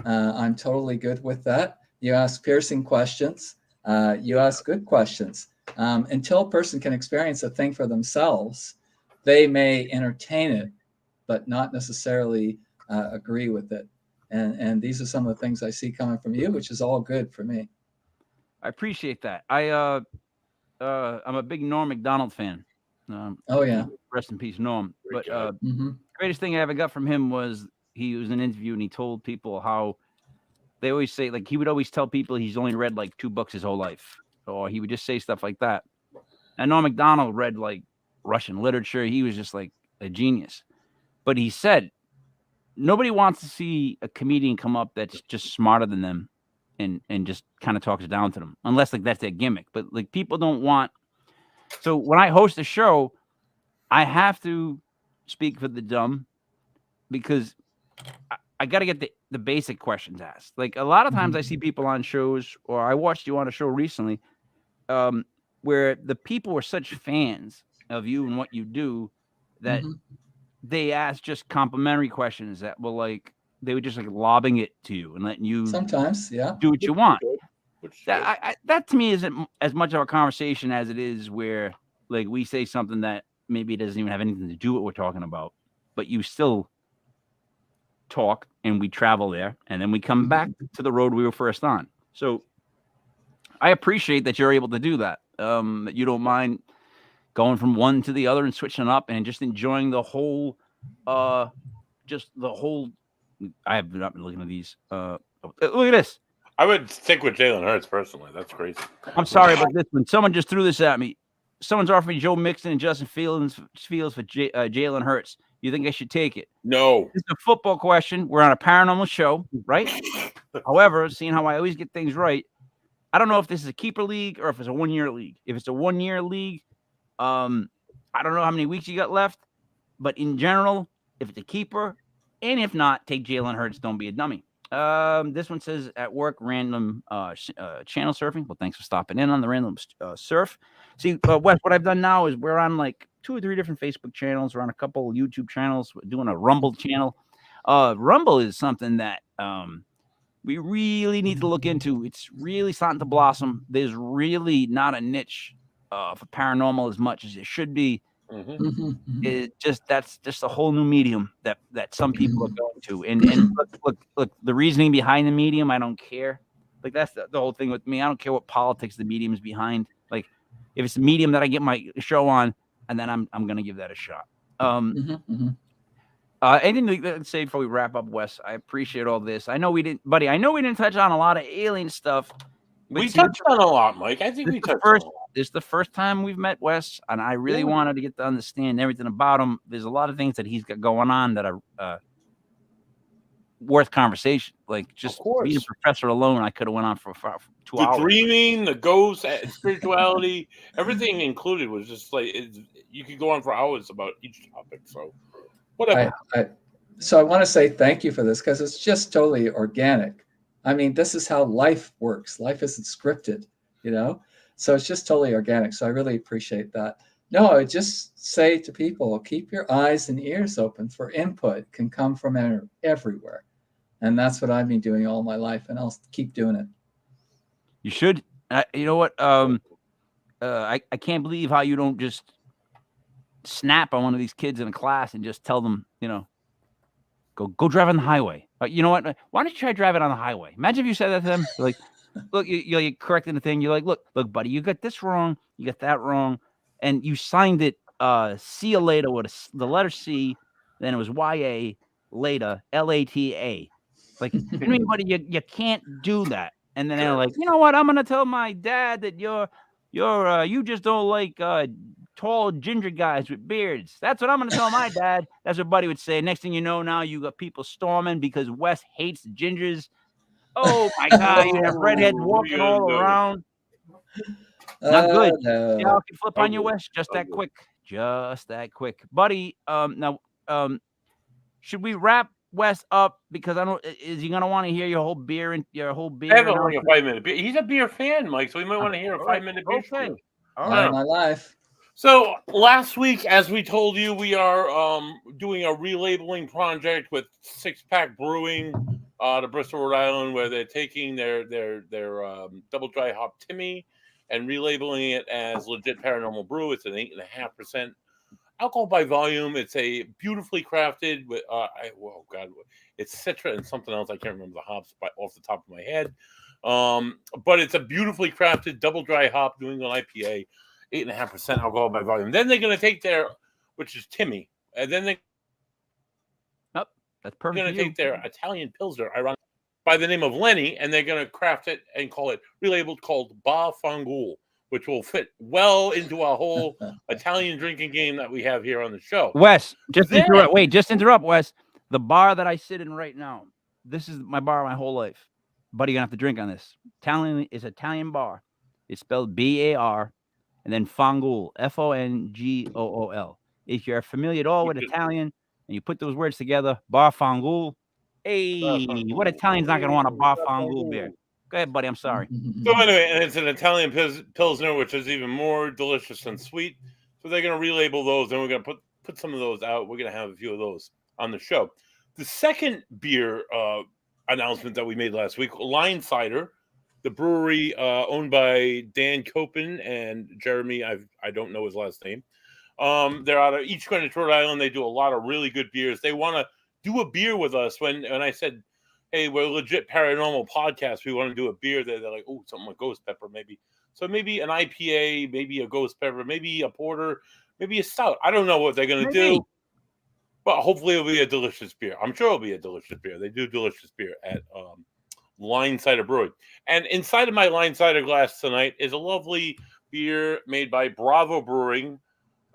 I'm totally good with that. You ask piercing questions. You ask good questions. Until a person can experience a thing for themselves, they may entertain it, but not necessarily agree with it. And these are some of the things I see coming from you, which is all good for me. I appreciate that. I'm a big Norm Macdonald fan. Oh yeah, rest in peace, Norm. But the greatest thing I ever got from him was he was in an interview and he told people how they always say, like, he would always tell people he's only read like 2 books his whole life, or he would just say stuff like that. And Norm Macdonald read like Russian literature. He was just like a genius. But he said nobody wants to see a comedian come up that's just smarter than them and just kind of talks down to them, unless like that's their gimmick. But like people don't want. So when I host a show, I have to speak for the dumb because I got to get the basic questions asked. Like a lot of times I see people on shows, or I watched you on a show recently, where the people were such fans of you and what you do that they asked just complimentary questions that were like, they were just like lobbing it to you and letting you sometimes, do what you want. Which that to me isn't as much of a conversation as it is where like we say something that maybe it doesn't even have anything to do with what we're talking about, but you still talk and we travel there and then we come back to the road we were first on. So I appreciate that you're able to do that. That you don't mind going from one to the other and switching up and just enjoying the whole just the whole. I have not been looking at these. Look at this. I would stick with Jalen Hurts personally. That's crazy. I'm sorry about this one. Someone just threw this at me. Someone's offering Joe Mixon and Justin Fields for Jalen Hurts. You think I should take it? No. It's a football question. We're on a paranormal show, right? However, seeing how I always get things right, I don't know if this is a keeper league or if it's a 1 year league. If it's a 1 year league, I don't know how many weeks you got left. But in general, if it's a keeper, and if not, take Jalen Hurts. Don't be a dummy. This one says at work, random channel surfing. Well, thanks for stopping in on the random surf. See, Wes, what I've done now is we're on like 2 or 3 different Facebook channels. We're on a couple of YouTube channels. We're doing a Rumble channel. Rumble is something that we really need to look into. It's really starting to blossom. There's really not a niche for paranormal as much as it should be. It just that's just a whole new medium that some people are going to. And look, the reasoning behind the medium, I don't care. Like that's the whole thing with me. I don't care what politics the medium is behind. Like if it's a medium that I get my show on, and then I'm gonna give that a shot. Anything to say before we wrap up, Wes? I appreciate all this. I know we didn't, buddy. I know we didn't touch on a lot of alien stuff. We touched on a lot, Mike. I think we touched on a lot. This is the first time we've met Wes, and I really wanted to get to understand everything about him. There's a lot of things that he's got going on that are worth conversation. Like just being a professor alone, I could have went on for 2 hours. The dreaming, the ghosts, spirituality, everything included was just like you could go on for hours about each topic. So whatever. So I want to say thank you for this because it's just totally organic. I mean, this is how life works. Life isn't scripted, you know? So it's just totally organic. So I really appreciate that. No, I would just say to people, keep your eyes and ears open for input. It can come from everywhere. And that's what I've been doing all my life, and I'll keep doing it. You should. You know what? I can't believe how you don't just snap on one of these kids in a class and just tell them, you know, go drive on the highway. You know what? Why don't you try driving on the highway? Imagine if you said that to them. Like, look, you're correcting the thing. You're like, look, buddy, you got this wrong. You got that wrong. And you signed it, see you later with the letter C. Then it was YA, later, LATA. Like, I mean, buddy, you can't do that. And then they're like, you know what? I'm going to tell my dad that you just don't like tall ginger guys with beards. That's what I'm going to tell my dad. That's what Buddy would say. Next thing you know, now you got people storming because Wes hates gingers. Oh my God, you have redheads walking all around. Not good. No. Yeah, I can flip on you, Wes. Just that quick. Just that quick. Buddy, now, should we wrap Wes up? Because I don't, is he going to want to hear your whole beer and your whole beer? I have only a 5-minute beer. He's a beer fan, Mike, so we might want to hear a 5-minute beer. Okay. All right. My life. So last week, as we told you, we are doing a relabeling project with 6-Pack Brewing to Bristol, Rhode Island, where they're taking their double dry hop Timmy and relabeling it as Legit Paranormal Brew. It's an 8.5% alcohol by volume. It's a beautifully crafted with it's Citra and something else. I can't remember the hops off the top of my head. But it's a beautifully crafted double dry hop New England IPA. 8.5% alcohol by volume. Then they're going to take their, which is Timmy, and then that's perfect. They're going to take their Italian Pilsner, ironically, by the name of Lenny, and they're going to craft it and call it relabeled called Ba Fangul, which will fit well into our whole Italian drinking game that we have here on the show. Wes, just interrupt, Wes. The bar that I sit in right now, this is my bar my whole life. Buddy, you're going to have to drink on this. Italian bar. It's spelled B-A-R. And then Fangul, F-O-N-G-O-O-L. If you're familiar at all with Italian and you put those words together, Bar Fangul, hey, what Italian's not going to want a Bar Fangul beer? Go ahead, buddy. I'm sorry. So anyway, and it's an Italian Pilsner, which is even more delicious and sweet. So they're going to relabel those, and we're going to put some of those out. We're going to have a few of those on the show. The second beer announcement that we made last week, Lion Cider, the brewery owned by Dan Copen and Jeremy. I don't know his last name. They're out of East Greenwich, Rhode Island. They do a lot of really good beers. They want to do a beer with us. When I said, hey, we're a legit paranormal podcast, we want to do a beer, they're like, oh, something with ghost pepper, maybe. So maybe an IPA, maybe a ghost pepper, maybe a porter, maybe a stout. I don't know what they're going to do, but hopefully it'll be a delicious beer. I'm sure it'll be a delicious beer. They do delicious beer at Line Cider Brewing. And inside of my Line Cider glass tonight is a lovely beer made by Bravo Brewing.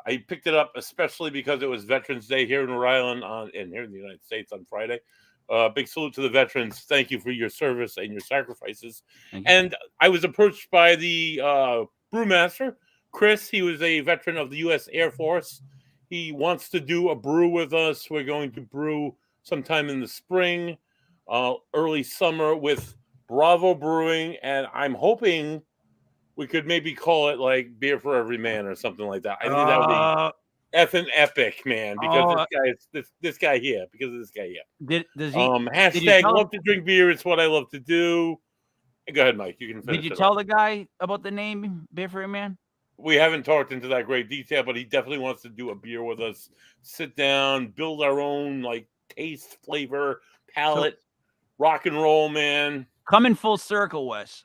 I picked it up especially because it was Veterans Day here in Rhode Island and here in the United States on Friday. Big salute to the veterans. Thank you for your service and your sacrifices. And I was approached by the brewmaster, Chris. He was a veteran of the U.S. Air Force. He wants to do a brew with us. We're going to brew sometime in the spring, early summer with Bravo Brewing. And I'm hoping we could maybe call it like Beer for Every Man or something like that. I think that would be effing epic, man. Because this guy here. Because of this guy here. Does he? Hashtag love to drink beer. It's what I love to do. Go ahead, Mike. You can finish. Did you tell the guy about the name Beer for Every Man? We haven't talked into that great detail, but he definitely wants to do a beer with us. Sit down, build our own like taste, flavor, palate, rock and roll, man. Coming full circle, Wes.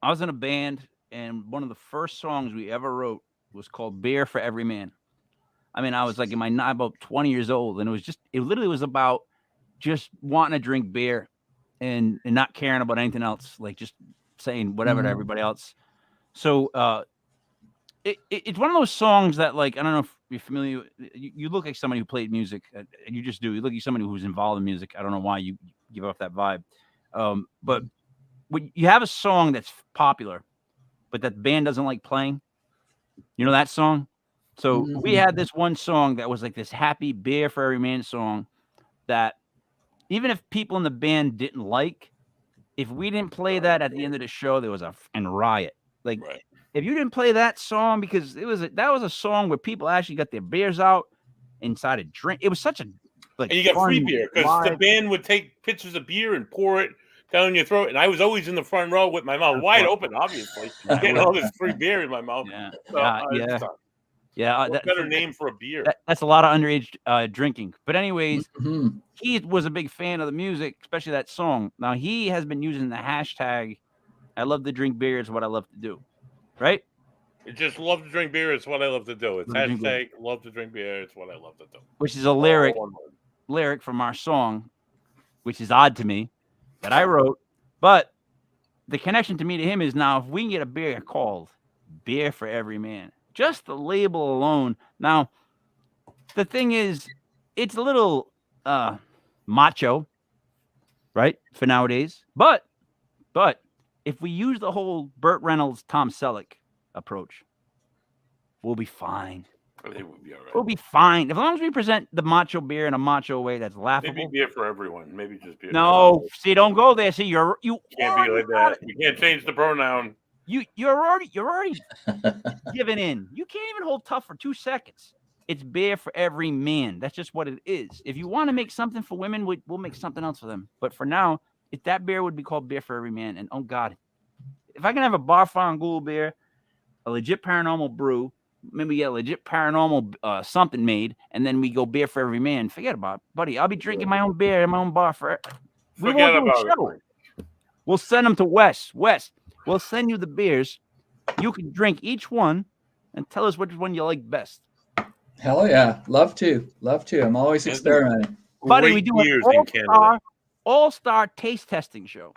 I was in a band, and one of the first songs we ever wrote was called Beer for Every Man. I mean, I was like about 20 years old, and it literally was about just wanting to drink beer and not caring about anything else, like just saying whatever to everybody else. So it's one of those songs that, like, I don't know if you're familiar. You look like somebody who played music, and you just do. You look like somebody who's involved in music. I don't know why you give off that vibe, but when you have a song that's popular, but that band doesn't like playing, you know that song? So we had this one song that was like this happy Beer for Every Man song that even if people in the band didn't like, if we didn't play that at the end of the show, there was a riot. Like, if you didn't play that song, because that was a song where people actually got their beers out inside a drink. It was such a like. And you got free beer because the band would take pitchers of beer and pour it down your throat, and I was always in the front row with my mouth wide open, obviously, getting all this free beer in my mouth. What better name for a beer? That's a lot of underage drinking. But anyways, he was a big fan of the music, especially that song. Now he has been using the hashtag "I love to drink beer. It's what I love to do." Right? It just love to drink beer. It's what I love to do. It's hashtag love to drink beer. It's what I love to do. Which is a lyric from our song, which is odd to me, that I wrote. But the connection to me to him is now if we can get a beer called Beer for Every Man, just the label alone. Now, the thing is, it's a little macho, right, for nowadays. But if we use the whole Burt Reynolds, Tom Selleck approach, we'll be fine. They would be all right. We'll be fine. As long as we present the macho beer in a macho way that's laughable. Maybe beer for everyone. Maybe just beer. No, see, don't go there. See, you can't be like that. You can't change the pronoun. You're already giving in. You can't even hold tough for 2 seconds. It's beer for every man. That's just what it is. If you want to make something for women, we'll make something else for them. But for now, if that beer would be called Beer for Every Man. And oh God, if I can have a Bar Ghoul beer, a legit paranormal brew, maybe get a legit paranormal something made, and then we go Beer for Every Man. Forget about it, buddy. I'll be drinking my own beer in my own bar for. We won't do a show. We'll send them to Wes. Wes, we'll send you the beers. You can drink each one and tell us which one you like best. Hell yeah, love to. I'm always experimenting. Buddy, we do an all-star taste testing show.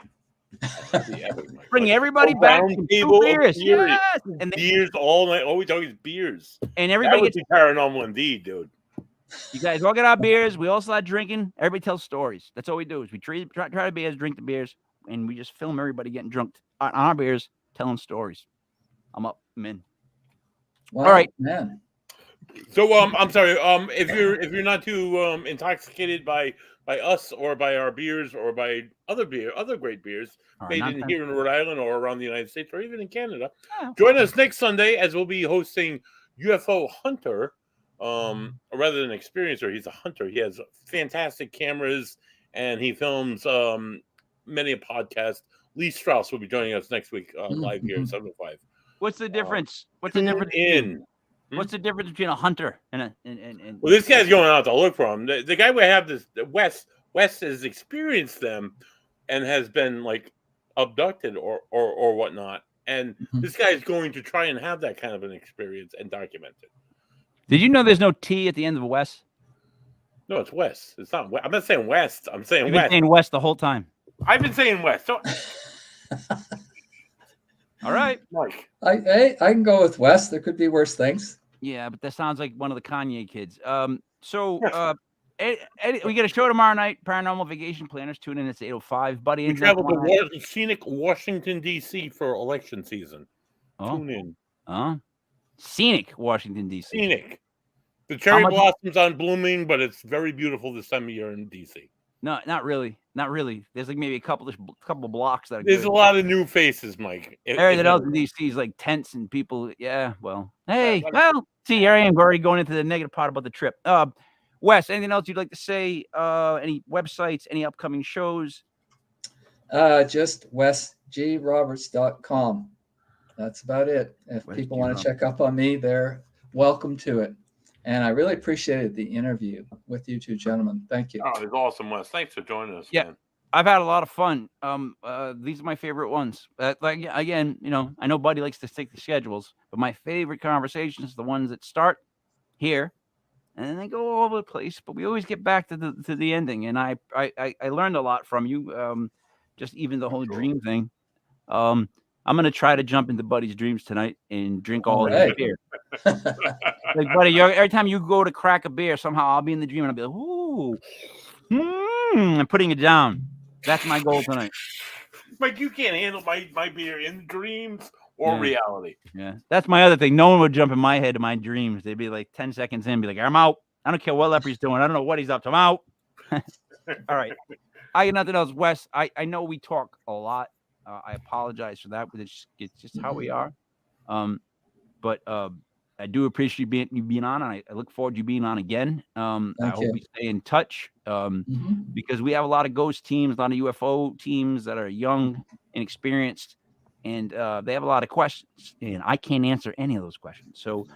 Bring everybody back to 2 beers. Yes. And beers all night. All we talk is beers. And everybody gets paranormal indeed, dude. You guys all get our beers. We all start drinking. Everybody tells stories. That's all we do is we try the beers, drink the beers, and we just film everybody getting drunk on our beers, telling stories. I'm in. Wow, all right, man. So I'm sorry. If you're not too intoxicated by us or by our beers or by other great beers made here in Rhode Island or around the United States or even in Canada, join us next Sunday as we'll be hosting UFO Hunter, rather than experiencer. He's a hunter. He has fantastic cameras and he films many a podcast Lee Strauss will be joining us next week live here at 7:05. What's the difference? What's the difference? What's the difference between a hunter and a Well, this guy's going out to look for him. The guy we have this Wes has experienced them and has been like abducted or whatnot. And this guy is going to try and have that kind of an experience and document it. Did you know there's no T at the end of Wes? No, it's West. It's not. I'm not saying West. I'm saying You've West. been saying West the whole time. I've been saying West. So... All right, Mike. I can go with West. There could be worse things. Yeah, but that sounds like one of the Kanye kids. We get a show tomorrow night. Paranormal Vacation Planners. Tune in. It's 8:05. Buddy, we travel to scenic Washington, D.C. for election season. Tune in. Scenic Washington, D.C. Scenic. The cherry blossoms on blooming, but it's very beautiful this time of year in D.C. No, not really. Not really. There's like maybe a couple of blocks that are There's good. A lot of new faces, Mike. Everything else in D.C. is like tents and people. Yeah, well. Hey, well, see, here I am already going into the negative part about the trip. Wes, anything else you'd like to say? Any websites, any upcoming shows? Just wesgroberts.com. That's about it. If people want to check up on me, they're welcome to it. And I really appreciated the interview with you two gentlemen. Thank you. Oh, it's awesome, Wes. Thanks for joining us. Yeah, man. I've had a lot of fun. These are my favorite ones. Like again, I know Buddy likes to stick to schedules, but my favorite conversations are the ones that start here, and then they go all over the place. But we always get back to the ending. And I learned a lot from you. Just even the whole dream thing. I'm gonna try to jump into Buddy's dreams tonight and drink all his beer. Like, Buddy, every time you go to crack a beer, somehow I'll be in the dream and I'll be like, ooh, I'm putting it down. That's my goal tonight. Mike, you can't handle my beer in dreams or reality. Yeah, that's my other thing. No one would jump in my head in my dreams. They'd be like 10 seconds in, be like, I'm out. I don't care what Leprey's doing. I don't know what he's up to. I'm out. All right. I got nothing else. Wes, I know we talk a lot. I apologize for that, but it's just how we are. But I do appreciate you being on, and I look forward to you being on again. I hope we stay in touch because we have a lot of ghost teams, a lot of UFO teams that are young and experienced, and they have a lot of questions, and I can't answer any of those questions. So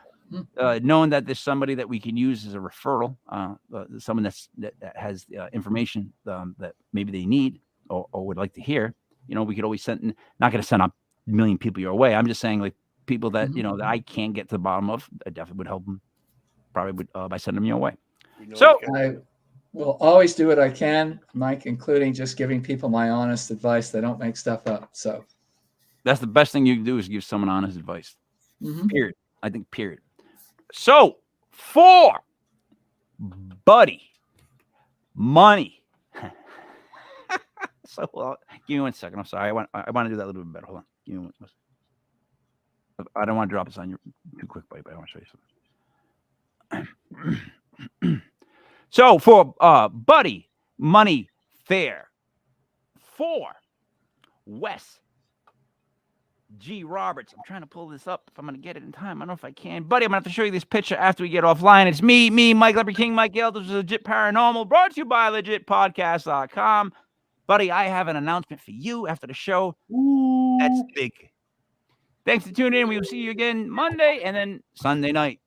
knowing that there's somebody that we can use as a referral, someone that has information that maybe they need or would like to hear, we could always send. Not going to send up a million people your way. I'm just saying, like, people that that I can't get to the bottom of, I definitely would help them. Probably would by sending them your way. So I will always do what I can, Mike, including just giving people my honest advice. They don't make stuff up. So that's the best thing you can do is give someone honest advice. Period. I think period. So for Buddy Money. So give me 1 second. I'm sorry. I want to do that a little bit better. Hold on. Give me 1 second. I don't want to drop this on you too quick, buddy, but I want to show you something. So for Buddy Money Fair, for Wes G Roberts, I'm trying to pull this up if I'm going to get it in time. I don't know if I can. Buddy, I'm going to have to show you this picture after we get offline. It's me, Mike Leopard King, Mike Yale. This is Legit Paranormal, brought to you by LegitPodcast.com. Buddy, I have an announcement for you after the show. Ooh. That's big. Thanks for tuning in. We will see you again Monday and then Sunday night.